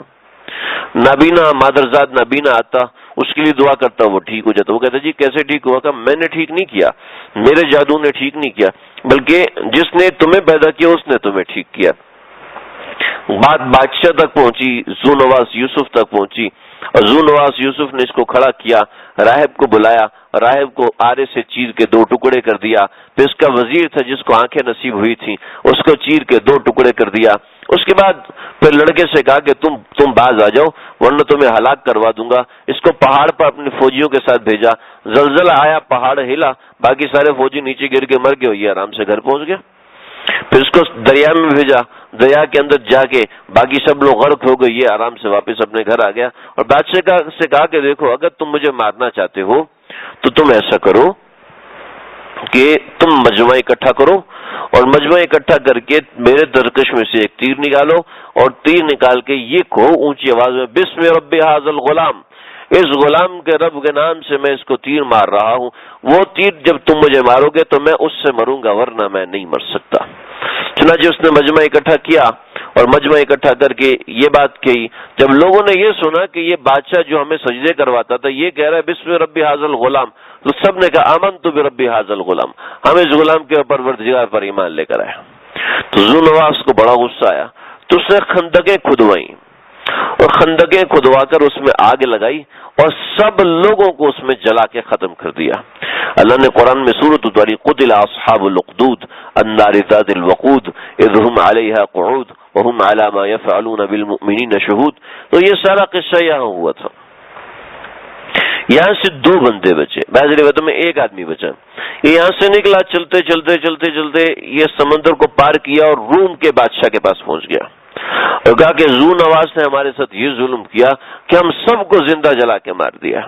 نابینا مادرزاد نابینا آتا اس کے لیے دعا کرتا وہ ٹھیک ہو جاتا۔ وہ کہتا جی کیسے ٹھیک ہوا؟ کہ میں نے ٹھیک نہیں کیا، میرے جادو نے ٹھیک نہیں کیا، بلکہ جس نے تمہیں پیدا کیا اس نے تمہیں ٹھیک کیا۔ بات بادشاہ تک پہنچی، ذو نواس یوسف تک پہنچی، اور ذو نواس یوسف نے اس کو کھڑا کیا، راہب کو بلایا، راہب کو آرے سے چیر کے 2 ٹکڑے کر دیا، پھر اس کا وزیر تھا جس کو آنکھیں نصیب ہوئی تھیں اس کو چیر کے 2 ٹکڑے کر دیا۔ اس کے بعد پھر لڑکے سے کہا کہ تم باز آ جاؤ ورنہ تمہیں ہلاک کروا دوں گا۔ اس کو پہاڑ پر اپنے فوجیوں کے ساتھ بھیجا، زلزلہ آیا، پہاڑ ہلا، باقی سارے فوجی نیچے گر کے مر گئے، یہ آرام سے گھر پہنچ گیا۔ پھر اس کو دریا میں بھیجا، دریا کے اندر جا کے باقی سب لوگ غرق ہو گئے، یہ آرام سے واپس اپنے گھر آ گیا۔ اور بادشاہ سے کہا کہ دیکھو اگر تم مجھے مارنا چاہتے ہو تو تم ایسا کرو کہ تم مجمع اکٹھا کرو، اور مجمع اکٹھا کر کے میرے ترکش میں سے ایک تیر نکالو، اور تیر نکال کے یہ کہو اونچی آواز میں بسم رب ھذا الغلام، اس غلام کے رب کے نام سے میں اس کو تیر مار رہا ہوں، وہ تیر جب تم مجھے مارو گے تو میں اس سے مروں گا ورنہ میں نہیں مر سکتا۔ چنانچہ اس نے مجمع اکٹھا کیا اور مجمع اکٹھا کر کے یہ بات کہی۔ جب لوگوں نے یہ سنا کہ یہ بادشاہ جو ہمیں سجدے کرواتا تھا یہ کہہ رہا ہے بسم رب ھذا الغلام، تو سب نے کہا آمنت برب ھذا الغلام، ہم اس غلام کے پروردگار پر ایمان لے کر آئے۔ تو ذو نواس کو بڑا غصہ آیا تو اس نے خندقیں کھدوائیں، اور خندقیں کھدوا کر اس میں آگ لگائی اور سب لوگوں کو اس میں جلا کے ختم کر دیا۔ اللہ نے قرآن میں سورۃ اتاری قتل اصحاب الاخدود النار ذات الوقود اذ هم علیہا قعود وهم علی ما یفعلون بالمؤمنین شہود۔ تو یہ سارا قصہ یہاں ہوا تھا۔ یہاں سے 2 بندے بچے، بعض روایتوں میں 1 آدمی بچا۔ یہ یہاں سے نکلا، چلتے چلتے چلتے چلتے یہ سمندر کو پار کیا اور روم کے بادشاہ کے پاس پہنچ گیا اور کہا کہ ذو نواس نے ہمارے ساتھ یہ ظلم کیا کہ ہم سب کو زندہ جلا کے مار دیا۔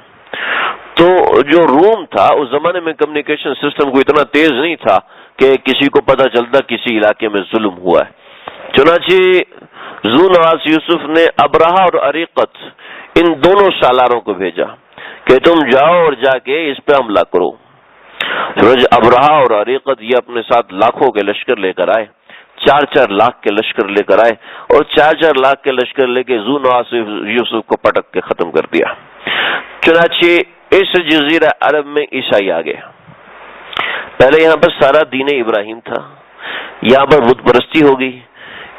تو جو روم تھا اس زمانے میں کمیونیکیشن سسٹم کو اتنا تیز نہیں تھا کہ کسی کو پتہ چلتا کسی علاقے میں ظلم ہوا ہے۔ چنانچہ ذو نواس یوسف نے ابرہہ اور اریقت ان دونوں سالاروں کو بھیجا کہ تم جاؤ اور جا کے اس پہ حملہ کرو۔ ابرہہ اور اریقت یہ اپنے ساتھ لاکھوں کے لشکر لے کر آئے، 4-4 لاکھ کے لشکر لے کر آئے، اور 4-4 لاکھ کے لشکر لے کے ذو نواس یوسف کو پٹک کے ختم کر دیا۔ چنانچہ اس جزیرہ عرب میں عیسائی آ گئے۔ پہلے یہاں پر سارا دین ابراہیم تھا، یہاں پر بت پرستی ہو گئی،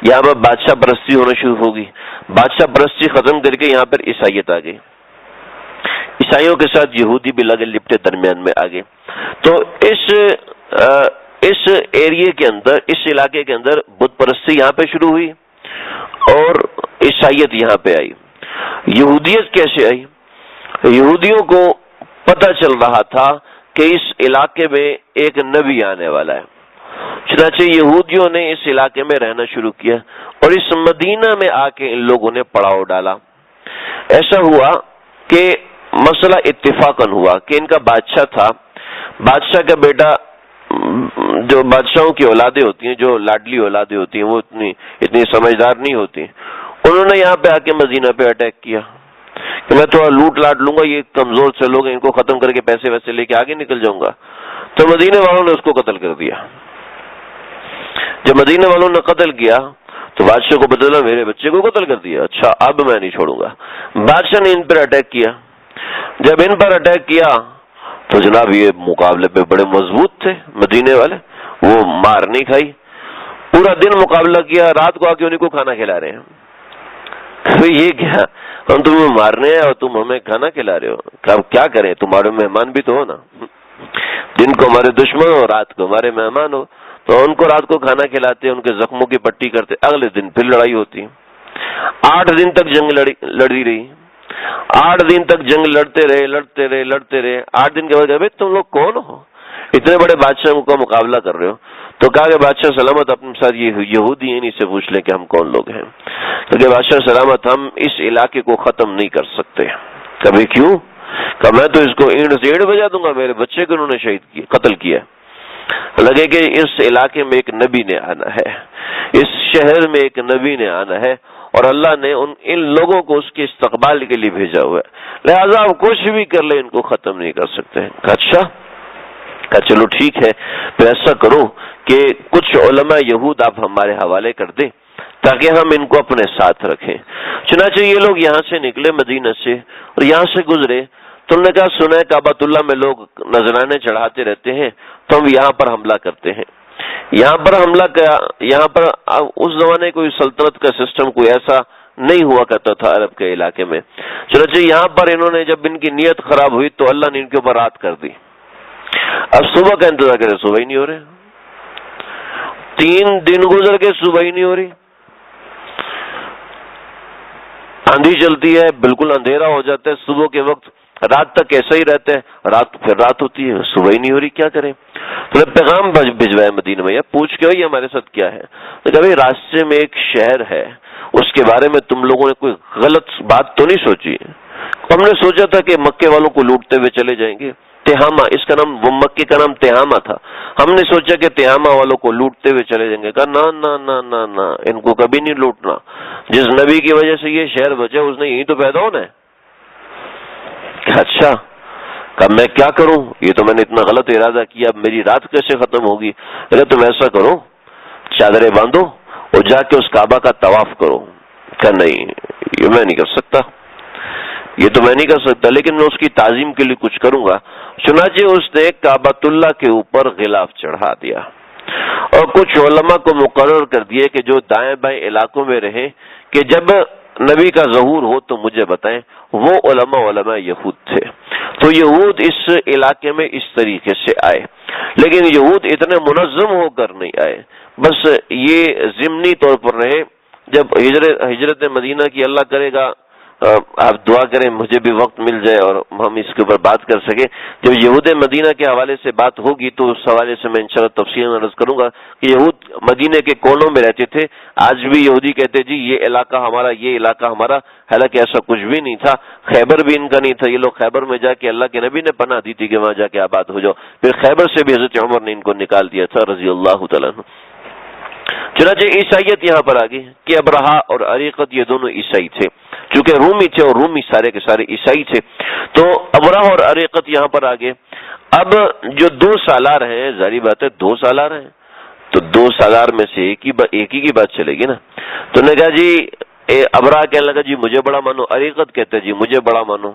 یہاں پر بادشاہ پرستی ہونا شروع ہوگی، بادشاہ پرستی ختم کر کے یہاں پر عیسائیت آ گئی، عیسائیوں کے ساتھ یہودی بھی لگے لپٹے درمیان میں آ گئے۔ تو اس ایریے کے اندر، اس علاقے کے اندر بت پرستی یہاں پہ شروع ہوئی اور عیسائیت یہاں پہ آئی۔ یہودیت کیسے آئی؟ یہودیوں کو پتہ چل رہا تھا کہ اس علاقے میں ایک نبی آنے والا ہے، چنانچہ یہودیوں نے اس علاقے میں رہنا شروع کیا اور اس مدینہ میں آ کے ان لوگوں نے پڑاؤ ڈالا۔ ایسا ہوا کہ مسئلہ اتفاقاً ہوا کہ ان کا بادشاہ تھا، بادشاہ کا بیٹا، جو بادشاہوں کی اولادیں ہوتی ہیں، جو لاڈلی اولادیں ہوتی ہیں، وہ اتنی سمجھدار نہیں ہوتی، انہوں نے یہاں پہ آ کے مدینہ پہ اٹیک کیا کہ میں تھوڑا لوٹ لاٹ لوں گا، یہ کمزور سے لوگ ہیں، ان کو ختم کر کے پیسے ویسے لے کے آگے نکل جاؤں گا۔ تو مدینے والوں نے اس کو قتل کر دیا۔ جب مدینے والوں نے قتل کیا تو بادشاہ کو پتہ چلا میرے بچے کو قتل کر دیا، اچھا اب میں نہیں چھوڑوں گا۔ بادشاہ نے ان پر اٹیک کیا، جب ان پر اٹیک کیا تو جناب یہ مقابلے پہ بڑے مضبوط تھے مدینے والے، وہ مار نہیں کھائی، پورا دن مقابلہ کیا، رات کو آ کے انہیں کو کھانا کھلا رہے ہیں۔ تو یہ کیا، ہم تمہیں مارنے ہیں اور تم ہمیں کھانا کھلا رہے ہو، کیا کریں، تمہارے مہمان بھی تو ہو نا، دن کو ہمارے دشمن ہو، رات کو ہمارے مہمان ہو، تو ان کو رات کو کھانا کھلاتے، ان کے زخموں کی پٹی کرتے، اگلے دن پھر لڑائی ہوتی۔ 8 دن تک جنگ لڑی رہی، 8 دن تک جنگ لڑتے رہے۔ 8 دن کے بعد بھائی تم لوگ کون ہو، اتنے بڑے بادشاہ کا مقابلہ کر رہے ہو؟ تو کہا کہ بادشاہ سلامت اپنے ساتھ یہ یہودی ہیں، انہیں سے پوچھ لیں کہ ہم کون لوگ ہیں، کیونکہ بادشاہ سلامت ہم اس علاقے کو ختم نہیں کر سکتے۔ کبھی کیوں؟ کہ میں تو اس کو اینٹ سے اینٹ بجا دوں گا، میرے بچے کو انہوں نے قتل کیا۔ لگے کہ اس علاقے میں ایک نبی نے آنا ہے، اس شہر میں ایک نبی نے آنا ہے، اور اللہ نے ان لوگوں کو اس کے استقبال کے لیے بھیجا ہوا ہے، لہذا آپ کچھ بھی کر لیں ان کو ختم نہیں کر سکتے۔ اچھا، کہا چلو ٹھیک ہے، تو ایسا کرو کہ کچھ علماء یہود آپ ہمارے حوالے کر دیں تاکہ ہم ان کو اپنے ساتھ رکھیں۔ چنانچہ یہ لوگ یہاں سے نکلے مدینہ سے اور یہاں سے گزرے، تو انہوں نے کہا سنا ہے کعبۃ اللہ میں لوگ نذرانے چڑھاتے رہتے ہیں، تو ہم یہاں پر حملہ کرتے ہیں۔ یہاں پر حملہ کیا، یہاں پر اس زمانے کوئی سلطنت کا سسٹم کوئی ایسا نہیں ہوا کرتا تھا عرب کے علاقے میں، چنانچہ یہاں پر انہوں نے جب ان کی نیت خراب ہوئی تو اللہ نے ان کے اوپر رات کر دی۔ اب صبح کا انتظار کرے، صبح ہی نہیں ہو رہے، 3 دن گزر کے صبح ہی نہیں ہو رہی، آندھی چلتی ہے، بالکل اندھیرا ہو جاتا ہے، صبح کے وقت رات تک ایسا ہی رہتا ہے، پھر رات ہوتی ہے، صبح ہی نہیں ہو رہی، کیا کریں؟ تو پیغام بھجوایا مدینہ میں، یا پوچھ کے یہ ہمارے ساتھ کیا ہے؟ تو کبھی راستے میں ایک شہر ہے، اس کے بارے میں تم لوگوں نے کوئی غلط بات تو نہیں سوچی؟ ہم نے سوچا تھا کہ مکے والوں کو لوٹتے ہوئے چلے جائیں گے، تہامہ اس کا نام، وہ مکے کا نام تہامہ تھا، ہم نے سوچا کہ تہامہ والوں کو لوٹتے ہوئے چلے جائیں گے۔ کہا نا نا نا نا نا، ان کو کبھی نہیں لوٹنا، جس نبی کی وجہ سے یہ شہر بچے اس نے یہی تو پیدا ہونا ہے۔ اچھا، کہا میں کیا کروں، یہ تو میں نے اتنا غلط ارادہ کیا، اب میری رات کیسے ختم ہوگی؟ ارے تم ایسا کرو، چادریں باندھو اور جا کے اس کعبہ کا طواف کرو۔ کہا نہیں، یہ میں نہیں کر سکتا، یہ تو میں نہیں کر سکتا، لیکن میں اس کی تعظیم کے لیے کچھ کروں گا۔ چنانچہ اس نے کعبۃ اللہ کے اوپر غلاف چڑھا دیا اور کچھ علماء کو مقرر کر دیے کہ جو دائیں بائیں علاقوں میں رہیں کہ جب نبی کا ظہور ہو تو مجھے بتائیں۔ وہ علماء یہود تھے، تو یہود اس علاقے میں اس طریقے سے آئے، لیکن یہود اتنے منظم ہو کر نہیں آئے، بس یہ ضمنی طور پر رہے۔ جب ہجرت مدینہ کی اللہ کرے گا، آپ دعا کریں مجھے بھی وقت مل جائے اور ہم اس کے اوپر بات کر سکیں، جب یہود مدینہ کے حوالے سے بات ہوگی تو اس حوالے سے میں انشاءاللہ تفصیل عرض کروں گا کہ یہود مدینہ کے کونوں میں رہتے تھے۔ آج بھی یہودی کہتے جی یہ علاقہ ہمارا، یہ علاقہ ہمارا، حالانکہ ایسا کچھ بھی نہیں تھا، خیبر بھی ان کا نہیں تھا۔ یہ لوگ خیبر میں جا کے اللہ کے نبی نے پناہ دی تھی کہ وہاں جا کے آباد ہو جاؤ، پھر خیبر سے بھی حضرت عمر نے ان کو نکال دیا تھا رضی اللہ تعالیٰ عنہ۔ چنانچہ عیسائیت یہاں پر آگئی کہ ابرہا اور اریقت یہ دونوں عیسائی تھے، چونکہ رومی تھے اور رومی سارے کے سارے عیسائی تھے، تو ابرہا اور اریقت یہاں پر آگئے۔ اب جو 2 سالار ہیں، ظاہری بات ہے 2 سالار ہیں، تو 2 سالار میں سے ایک ہی کی بات چلے گی نا۔ تو نے کہا جی، ابرہا کہنے لگا جی مجھے بڑا مانو، اریقت کہتے جی مجھے بڑا مانو۔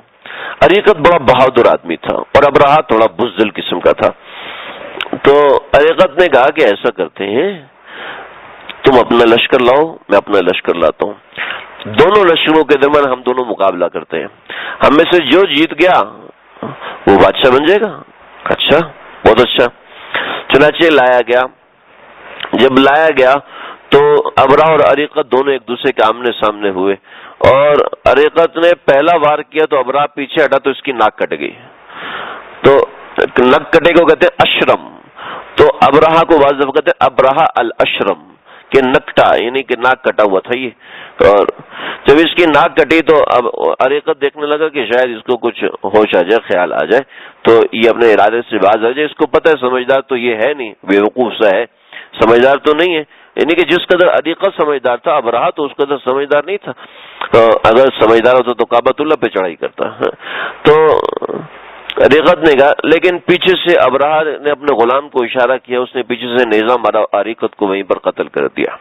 اریقت بڑا بہادر آدمی تھا اور ابرہا تھوڑا بزدل قسم کا تھا، تو اریقت نے کہا کہ ایسا کرتے ہیں تم اپنا لشکر لاؤ، میں اپنا لشکر لاتا ہوں، دونوں لشکروں کے درمیان ہم دونوں مقابلہ کرتے ہیں، ہم میں سے جو جیت گیا وہ بادشاہ بن جائے گا۔ اچھا، بہت اچھا۔ چنانچہ لایا گیا، جب لایا گیا تو ابرہا اور اریقت دونوں ایک دوسرے کے آمنے سامنے ہوئے، اور اریقت نے پہلا وار کیا تو ابرہا پیچھے ہٹا تو اس کی ناک کٹ گئی، تو ناک کٹے کو کہتے ہیں اشرم، تو ابرہا کو بعض دفعہ کہتے ہیں ابرہا الاشرم کہ نکٹا، یعنی کہ ناک کٹا ہوا تھا یہ۔ اور جب اس کی ناک کٹی تو اب اریقت دیکھنے لگا کہ شاید اس کو کچھ ہوش آ جائے، خیال آ جائے، تو یہ اپنے ارادے سے باز آ جائے۔ اس کو پتہ ہے سمجھدار تو یہ ہے نہیں، بیوقوف سا ہے، سمجھدار تو نہیں ہے، یعنی کہ جس قدر اریقت سمجھدار تھا ابرہا تو اس قدر سمجھدار نہیں تھا، اگر سمجھدار ہوتا تو کعبۃ اللہ پہ چڑھائی کرتا۔ تو اریقت نے کہا، لیکن پیچھے سے ابرہا نے اپنے غلام کو اشارہ کیا، اس نے پیچھے سے نیزہ مارا، اریقت کو وہیں پر قتل کر دیا۔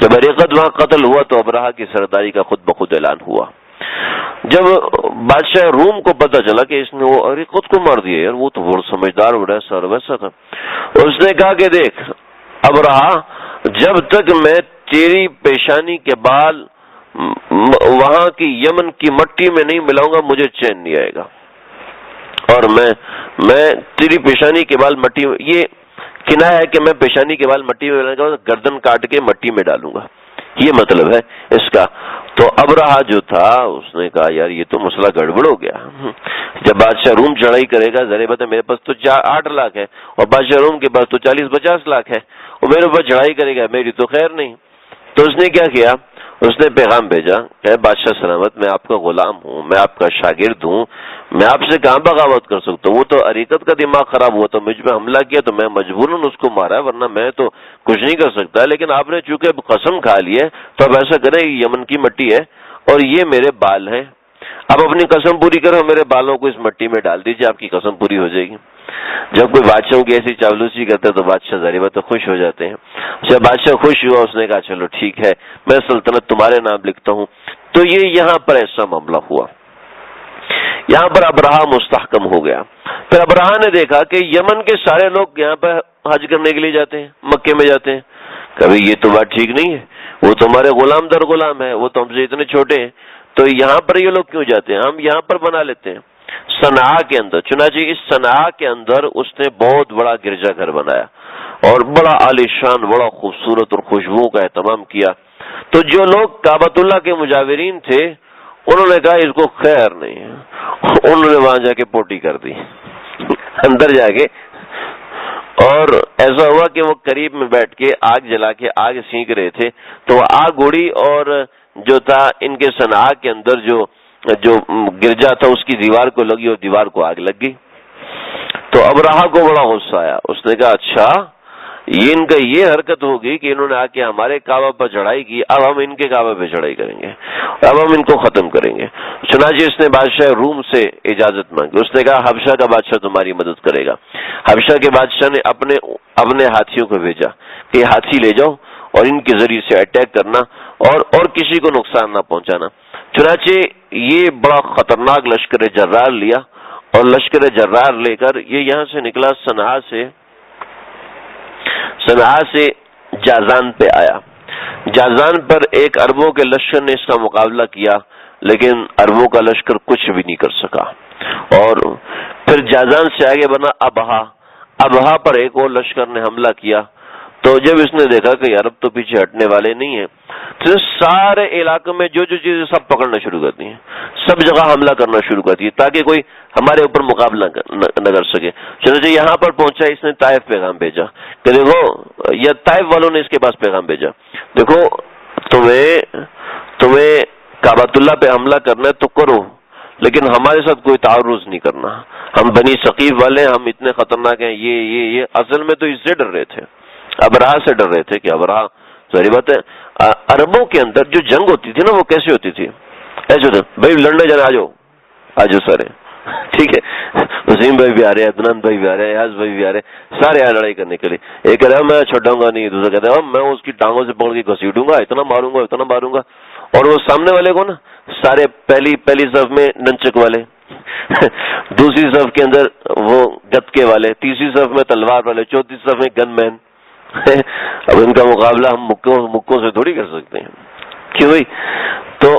جب اریقت وہاں قتل ہوا تو ابرہہ کی سرداری کا خود بخود اعلان ہوا. جب بادشاہ روم کو پتہ چلا کہ اس نے وہ اریقت کو مار دیا، یار وہ تو بہت سمجھدار بڑا سر ویسا تھا، اس نے کہا کہ دیکھ ابرہہ، جب تک میں تیری پیشانی کے بال وہاں کی یمن کی مٹی میں نہیں ملاؤں گا مجھے چین نہیں آئے گا. اور میں تیری پیشانی کے بال مٹی میں، یہ کنایا ہے کہ میں پیشانی کے بال مٹی میں ڈالوں گا، گردن کاٹ کے مٹی میں ڈالوں گا، یہ مطلب ہے اس کا. تو ابرہہ جو تھا اس نے کہا یار یہ تو مسئلہ گڑبڑ ہو گیا. جب بادشاہ روم چڑھائی کرے گا، ذرا بتا میرے پاس تو 8 لاکھ ہے اور بادشاہ روم کے پاس تو 40-50 لاکھ ہے، وہ میرے اوپر چڑھائی کرے گا، میری تو خیر نہیں. تو اس نے کیا کیا، اس نے پیغام بھیجا کہ بادشاہ سلامت، میں آپ کا غلام ہوں، میں آپ کا شاگرد ہوں، میں آپ سے کہاں بغاوت کر سکتا ہوں. وہ تو اریقت کا دماغ خراب ہوا تو مجھ پہ حملہ کیا تو میں مجبوراً اس کو مارا، ورنہ میں تو کچھ نہیں کر سکتا. لیکن آپ نے چونکہ قسم کھا لی ہے تو اب ایسا کریں، یہ یمن کی مٹی ہے اور یہ میرے بال ہیں، اب اپنی قسم پوری کرو، میرے بالوں کو اس مٹی میں ڈال دیجیے، آپ کی قسم پوری ہو جائے گی. جب کوئی بادشاہوں کی ایسی چاولوسی کرتا ہے تو بادشاہ ظاہر بات خوش ہو جاتے ہیں. جب بادشاہ خوش ہوا اس نے کہا چلو ٹھیک ہے میں سلطنت تمہارے نام لکھتا ہوں. تو یہ یہاں پر ایسا معاملہ ہوا، یہاں پر ابرہہ مستحکم ہو گیا. پھر ابرہہ نے دیکھا کہ یمن کے سارے لوگ یہاں پر حج کرنے کے لیے جاتے ہیں، مکے میں جاتے ہیں. کبھی یہ تو بات ٹھیک نہیں ہے، وہ تو ہمارے غلام در غلام ہے، وہ تو ہم سے اتنے چھوٹے ہیں، تو یہاں پر یہ لوگ کیوں جاتے ہیں، ہم یہاں پر بنا لیتے ہیں صنعاء کے اندر. چنانچہ اس صنعاء کے اندر اس نے بہت بڑا گرجا گھر بنایا اور بڑا عالیشان، بڑا خوبصورت اور خوشبوؤں کا اہتمام کیا. تو جو لوگ کعبۃ اللہ کے مجاورین تھے انہوں نے کہا اس کو خیر نہیں ہے، انہوں نے وہاں جا کے پوٹی کر دی اندر جا کے. اور ایسا ہوا کہ وہ قریب میں بیٹھ کے آگ جلا کے آگ سینک رہے تھے تو وہ آگ اڑی اور جو تھا ان کے صنعاء کے اندر جو گرجا تھا اس کی دیوار کو لگی اور دیوار کو آگ لگ گئی. تو ابرہہ کو بڑا غصہ آیا، اس نے کہا اچھا یہ ان کا یہ حرکت ہوگی کہ انہوں نے آ کے ہمارے کعبہ پر چڑھائی کی، اب ہم ان کے کعبہ پہ چڑھائی کریں گے، اب ہم ان کو ختم کریں گے. چنانچہ اس نے بادشاہ روم سے اجازت مانگی. اس نے کہا حبشہ کا بادشاہ تمہاری مدد کرے گا. حبشہ کے بادشاہ نے اپنے ہاتھیوں کو بھیجا کہ ہاتھی لے جاؤ اور ان کے ذریعے سے اٹیک کرنا اور کسی کو نقصان نہ پہنچانا. چنانچہ یہ بڑا خطرناک لشکر جرار لیا اور لشکر جرار لے کر یہ یہاں سے نکلا، صنعاء سے جازان پہ آیا. جازان پر ایک عربوں کے لشکر نے اس کا مقابلہ کیا لیکن عربوں کا لشکر کچھ بھی نہیں کر سکا. اور پھر جازان سے آگے بنا ابہا پر ایک اور لشکر نے حملہ کیا. تو جب اس نے دیکھا کہ عرب تو پیچھے ہٹنے والے نہیں ہیں تو سارے علاقوں میں جو چیزیں سب پکڑنا شروع کرتی ہیں، سب جگہ حملہ کرنا شروع کرتی ہے تاکہ کوئی ہمارے اوپر مقابلہ نہ کر سکے. چلو جی یہاں پر پہنچا، اس نے طائف پیغام بھیجا کہ دیکھو، یا طائف والوں نے اس کے پاس پیغام بھیجا، دیکھو تمہیں کعبۃ اللہ پہ حملہ کرنا ہے تو کرو لیکن ہمارے ساتھ کوئی تعارض نہیں کرنا، ہم بنی ثقیف والے ہم اتنے خطرناک ہیں. یہ اصل میں تو اس سے ڈر رہے تھے، ابرہہ سے ڈر رہے تھے کہ ابرہہ، ظاہر بات ہے عربوں کے اندر جو جنگ ہوتی تھی نا وہ کیسے ہوتی تھی، ایسے ہوتا بھائی لڑنے جانا، آجو سارے، ٹھیک ہے، وسیم بھائی بھی آ رہے ہیں، عدنان بھائی بھی آ رہے ہیں، ایاز بھائی بھی آ رہے ہیں، سارے آئے لڑائی کرنے کے لیے. ایک کہہ رہا ہے میں چھوڑوں گا نہیں، دوسرا کہتا ہے میں اس کی ٹانگوں سے پکڑ کے گھسیٹوں گا، اتنا ماروں گا. اور وہ سامنے والے کو نا سارے پہلی صف میں ننچک والے، دوسری صف کے اندر وہ گتکے والے، تیسری صف میں تلوار والے، چوتھی صف میں گن مین. اب ان کا مقابلہ ہم مکوں سے تھوڑی کر سکتے ہیں، کیوں بھائی؟ تو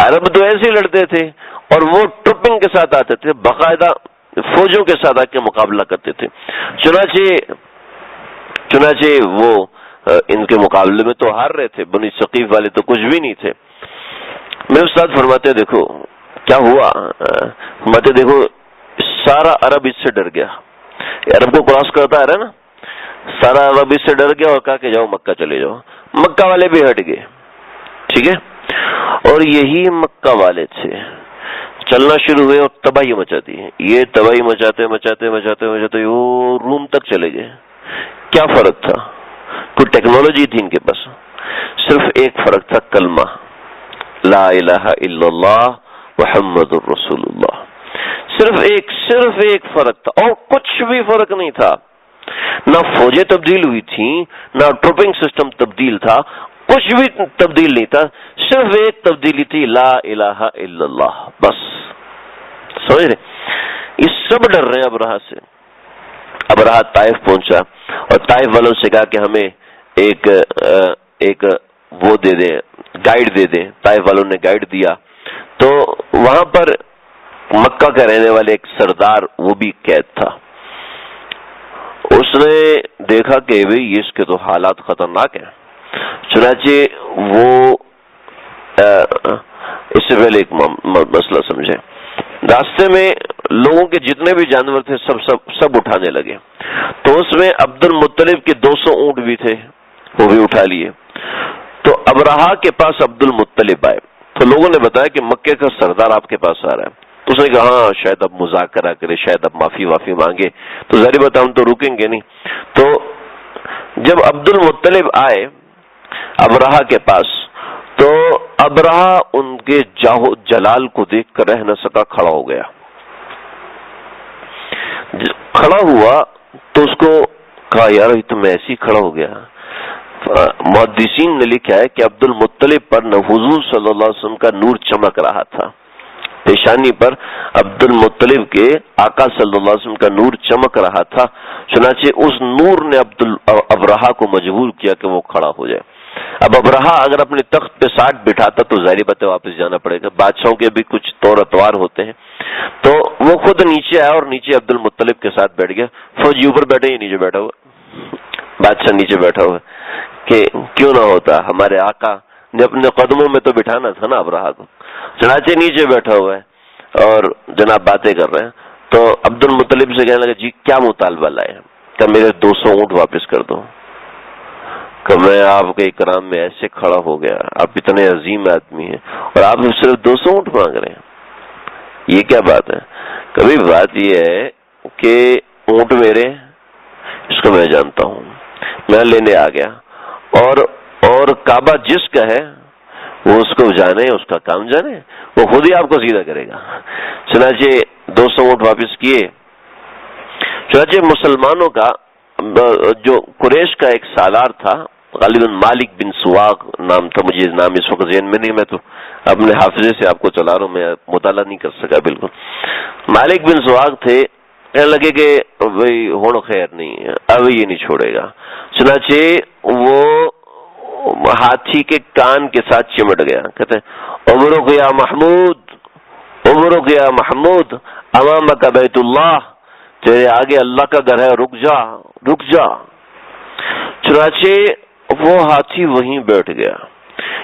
عرب تو ایسے ہی لڑتے تھے اور وہ ٹرپنگ کے ساتھ آتے تھے، باقاعدہ فوجوں کے ساتھ آ کے مقابلہ کرتے تھے. چنانچہ وہ ان کے مقابلے میں تو ہار رہے تھے، بنی ثقیف والے تو کچھ بھی نہیں تھے. میرے استاد فرماتے دیکھو کیا ہوا، فرماتے دیکھو سارا عرب اس سے ڈر گیا، عرب کو کراس کرتا ہے نا، سارا عرب اس سے ڈر گیا اور کہا کہ جاؤ مکہ چلے جاؤ. مکہ والے بھی ہٹ گئے، ٹھیک ہے، اور یہی مکہ والے تھے چلنا شروع ہوئے اور تباہی مچا دی. یہ تباہی مچاتے وہ روم تک چلے گئے. کیا فرق تھا؟ کوئی ٹیکنالوجی تھی ان کے پاس، صرف ایک فرق تھا، کلمہ لا الہ الا اللہ محمد الرسول اللہ. صرف ایک فرق تھا اور کچھ بھی فرق نہیں تھا. نہ فوجیں تبدیل ہوئی تھیں، نہ ٹروپنگ سسٹم تبدیل تھا، کچھ بھی تبدیل نہیں تھا، صرف ایک تبدیلی تھی، لا الہ الا اللہ، بس. سمجھ رہے؟ یہ سب ڈر رہے ہیں ابرہہ سے. ابرہہ طائف پہنچا اور طائف والوں سے کہا کہ ہمیں ایک وہ دے دیں، گائیڈ دے دیں. طائف والوں نے گائیڈ دیا تو وہاں پر مکہ کا رہنے والے ایک سردار وہ بھی قید تھا. اس نے دیکھا کہ بھئی اس کے تو حالات خطرناک ہیں، چنانچہ وہ اس سے پہلے ایک مسئلہ سمجھے. راستے میں لوگوں کے جتنے بھی جانور تھے سب اٹھانے لگے، تو اس میں عبد المطلب کے 200 اونٹ بھی تھے، وہ بھی اٹھا لیے. تو ابرہہ کے پاس عبد المطلب آئے تو لوگوں نے بتایا کہ مکے کا سردار آپ کے پاس آ رہا ہے. تو اس نے کہا ہاں شاید اب مذاکرہ کرے، شاید اب معافی مانگے. تو ظاہر بات ہم تو رکیں گے نہیں. تو جب عبد المطلب آئے ابرہہ کے پاس تو ابرہہ ان کے جاہو جلال کو دیکھ کر رہ نہ سکا، کھڑا ہو گیا. کھڑا ہوا تو اس کو کہا یار یہ تو میں ایسے ہی کھڑا ہو گیا. محدثین نے لکھا ہے کہ عبد المطلب پر حضور صلی اللہ علیہ وسلم کا نور چمک رہا تھا، پیشانی پر عبد المطلب کے آقا صلی اللہ علیہ وسلم کا نور چمک رہا تھا. چنانچہ اس نور نے ابرہہ کو مجبور کیا کہ وہ کھڑا ہو جائے. اب ابرہہ اگر اپنے تخت پہ ساتھ بٹھاتا تو ظاہر بات ہے واپس جانا پڑے گا. بادشاہوں کے بھی کچھ طور اتوار ہوتے ہیں. تو وہ خود نیچے آیا اور نیچے عبد المطلب کے ساتھ بیٹھ گیا. فوجی اوپر بیٹھے، یہ نیچے بیٹھا ہوا، بادشاہ نیچے بیٹھا ہوا. کہ کیوں نہ ہوتا، ہمارے آقا نے اپنے قدموں میں تو بٹھانا تھا نا ابرہہ کو. چنانچہ نیچے بیٹھا ہوا ہے اور جناب باتیں کر رہے ہیں. تو عبد المطلب سے کہنے لگا جی کیا مطالبہ لائے؟ کہ میرے 200 اونٹ واپس کر دو. کہ میں آپ کے اکرام میں ایسے کھڑا ہو گیا، آپ اتنے عظیم آدمی ہیں اور آپ صرف 200 اونٹ مانگ رہے ہیں، یہ کیا بات ہے؟ کبھی بات یہ ہے کہ اونٹ میرے، اس کو میں جانتا ہوں، میں لینے آ گیا. اور کعبہ جس کا ہے وہ اس کو جانے، اس کا کام جانے، وہ خود ہی آپ کو سیدھا کرے گا. چنانچہ 200 اونٹ واپس کیے. چنانچہ مسلمانوں کا جو قریش کا ایک سالار تھا، غالباً مالک بن سواق نام تھا، مجھے نام اس وقت ذہن میں نہیں، میں تو اپنے حافظے سے آپ کو چلا رہا ہوں، میں مطالعہ نہیں کر سکا بالکل. مالک بن سواق تھے، کہنے لگے کہ بھائی ہوڑ خیر نہیں ہے، اب یہ نہیں چھوڑے گا. چنانچہ وہ ہاتھی کے کان کے ساتھ چمٹ گیا. کہتے ہیں عمرک یا محمود، عمرک یا محمود، امامک بیت اللہ، تیرے آگے اللہ کا گھر ہے، رک جا رک جا. چنانچہ وہ ہاتھی وہیں بیٹھ گیا.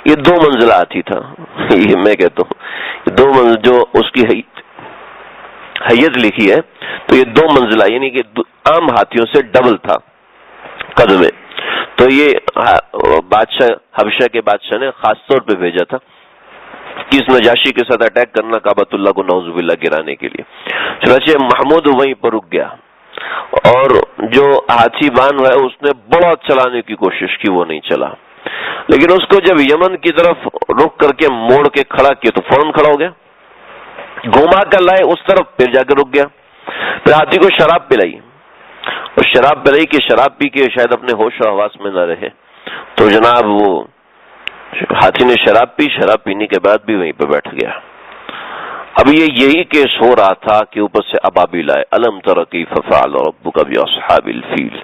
یہ 2 منزلہ ہاتھی تھا، یہ میں کہتا ہوں 2 منزل، جو اس کی حیت لکھی ہے تو یہ 2 منزلہ، یعنی کہ عام ہاتھیوں سے ڈبل تھا قد میں. تو یہ بادشاہ حبشہ کے بادشاہ نے خاص طور پہ بھیجا تھا کہ اس نجاشی کے ساتھ اٹیک کرنا، کعبۃ اللہ کو نعوذ باللہ گرانے کے لیے. چنانچہ محمود وہیں پر رک گیا اور جو ہاتھی بان ہے اس نے بڑا چلانے کی کوشش کی، وہ نہیں چلا. لیکن اس کو جب یمن کی طرف رک کر کے موڑ کے کھڑا کیا تو فوراً کھڑا ہو گیا. گھما کر لائے اس طرف، پھر جا کے رک گیا. پھر ہاتھی کو شراب پلائی، اور شراب پلائی کہ شراب پی کے شاید اپنے ہوش و حواس میں نہ رہے. تو جناب وہ ہاتھی نے شراب پی، شراب پینے کے بعد بھی وہیں پہ بیٹھ گیا. اب یہی کیس ہو رہا تھا کہ اوپر سے ابابیل آئے. الم تر کیف فعل ربک باصحاب الفیل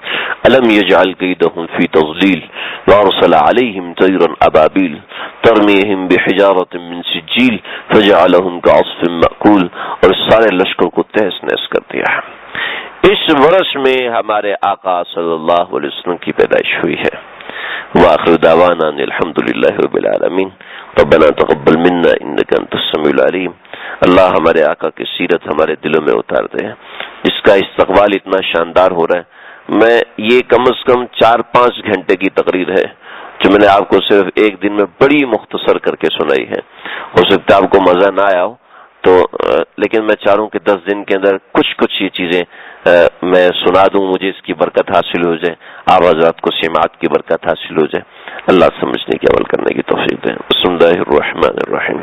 الم یجعل کیدہم فی تضلیل وارسل علیہم طیرا ابابیل ترمیہم بحجارۃ من سجیل فجعلہم کعصف مأکول. اور سارے لشکر کو تہس نہس کر دیا. اس برس میں ہمارے آقا صلی اللہ علیہ وسلم کی پیدائش ہوئی ہے. وآخر دعوانا ان الحمدللہ رب العالمین. ربنا تقبل منا انک انت السمیع العلیم. اللہ ہمارے آقا کی سیرت ہمارے دلوں میں اتار دے، جس کا استقبال اتنا شاندار ہو رہا ہے. میں یہ کم از کم 4-5 گھنٹے کی تقریر ہے جو میں نے آپ کو صرف ایک دن میں بڑی مختصر کر کے سنائی ہے. ہو سکتا ہے آپ کو مزہ نہ آیا ہو تو، لیکن میں چاہوں کہ 10 دن کے اندر کچھ یہ چیزیں میں سنا دوں، مجھے اس کی برکت حاصل ہو جائے، آپ حضرات کو سماعت کی برکت حاصل ہو جائے. اللہ سمجھنے کی عمل کرنے کی توفیق دے. بسم اللہ الرحمن الرحیم.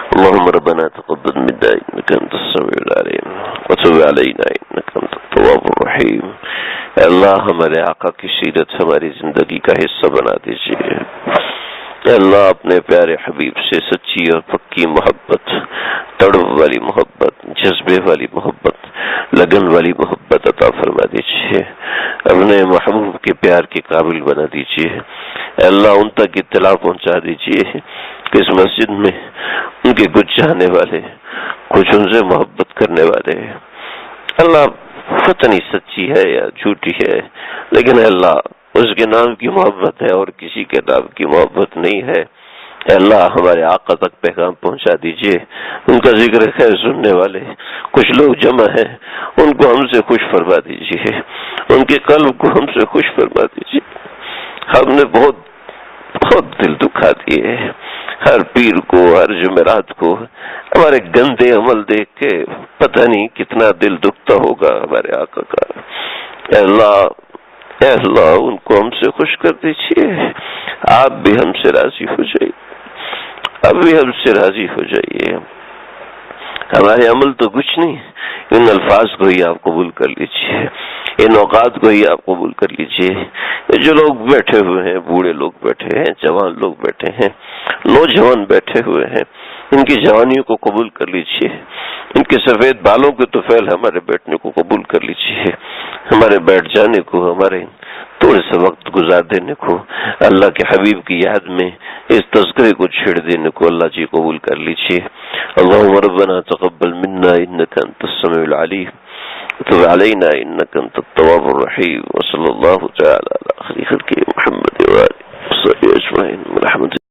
اللهم ربنا تقبل منا انك انت السميع العليم وتب علينا انك انت التواب الرحيم. اے اللہ ہمارے آقا کی سیرت ہماری زندگی کا حصہ بنا دیجیے۔ اے اللہ اپنے پیارے حبیب سے سچی اور پکی محبت، تڑپ والی محبت، جذبے والی محبت، لگن والی محبت عطا فرما دیجیے۔ اپنے محبوب کے پیار کے قابل بنا دیجیے۔ اے اللہ ان تک اطلاع پہنچا دیجیے کہ اس مسجد میں ان کے کچھ چاہنے والے، کچھ ان سے محبت کرنے والے، اللہ پتہ نہیں سچی ہے یا جھوٹی ہے، لیکن اے اللہ اس کے نام کی محبت ہے اور کسی کے نام کی محبت نہیں ہے۔ اے اللہ ہمارے آقا تک پیغام پہنچا دیجئے۔ ان کا ذکر خیر سننے والے کچھ لوگ جمع ہیں، ان کو ہم سے خوش فرما دیجئے، ان کے قلب کو ہم سے خوش فرما دیجئے۔ ہم نے بہت دل دکھا دیے، ہر پیر کو، ہر جمعرات کو ہمارے گندے عمل دیکھ کے پتہ نہیں کتنا دل دکھتا ہوگا ہمارے آقا کا۔ اے اللہ ان کو ہم سے خوش کر دیجئے۔ آپ بھی ہم سے راضی ہو جائیے، اب بھی ہم سے راضی ہو جائیے۔ ہمارے عمل تو کچھ نہیں، ان الفاظ کو ہی آپ قبول کر لیجئے، ان اوقات کو ہی آپ قبول کر لیجئے۔ جو لوگ بیٹھے ہوئے ہیں، بوڑھے لوگ بیٹھے ہیں، جوان لوگ بیٹھے ہیں، نوجوان بیٹھے ہوئے ہیں، ان کی جوانیوں کو قبول کر لیجئے، ان کے سفید بالوں کے طفیل ہمارے بیٹھنے کو قبول کر لیجئے، ہمارے بیٹھ جانے کو، ہمارے تھوڑے سے وقت گزار دینے کو، اللہ کے حبیب کی یاد میں اس تذکرے کو چھیڑ دینے کو اللہ جی قبول کر لیجئے۔ اللہم ربنا تقبل منا انک انت السمیع العلیم وتب علینا انک انت التواب الرحیم، وصلی اللہ تعالی علی خیر خلقہ محمد وآلہ وصحبہ اجمعین برحمتک۔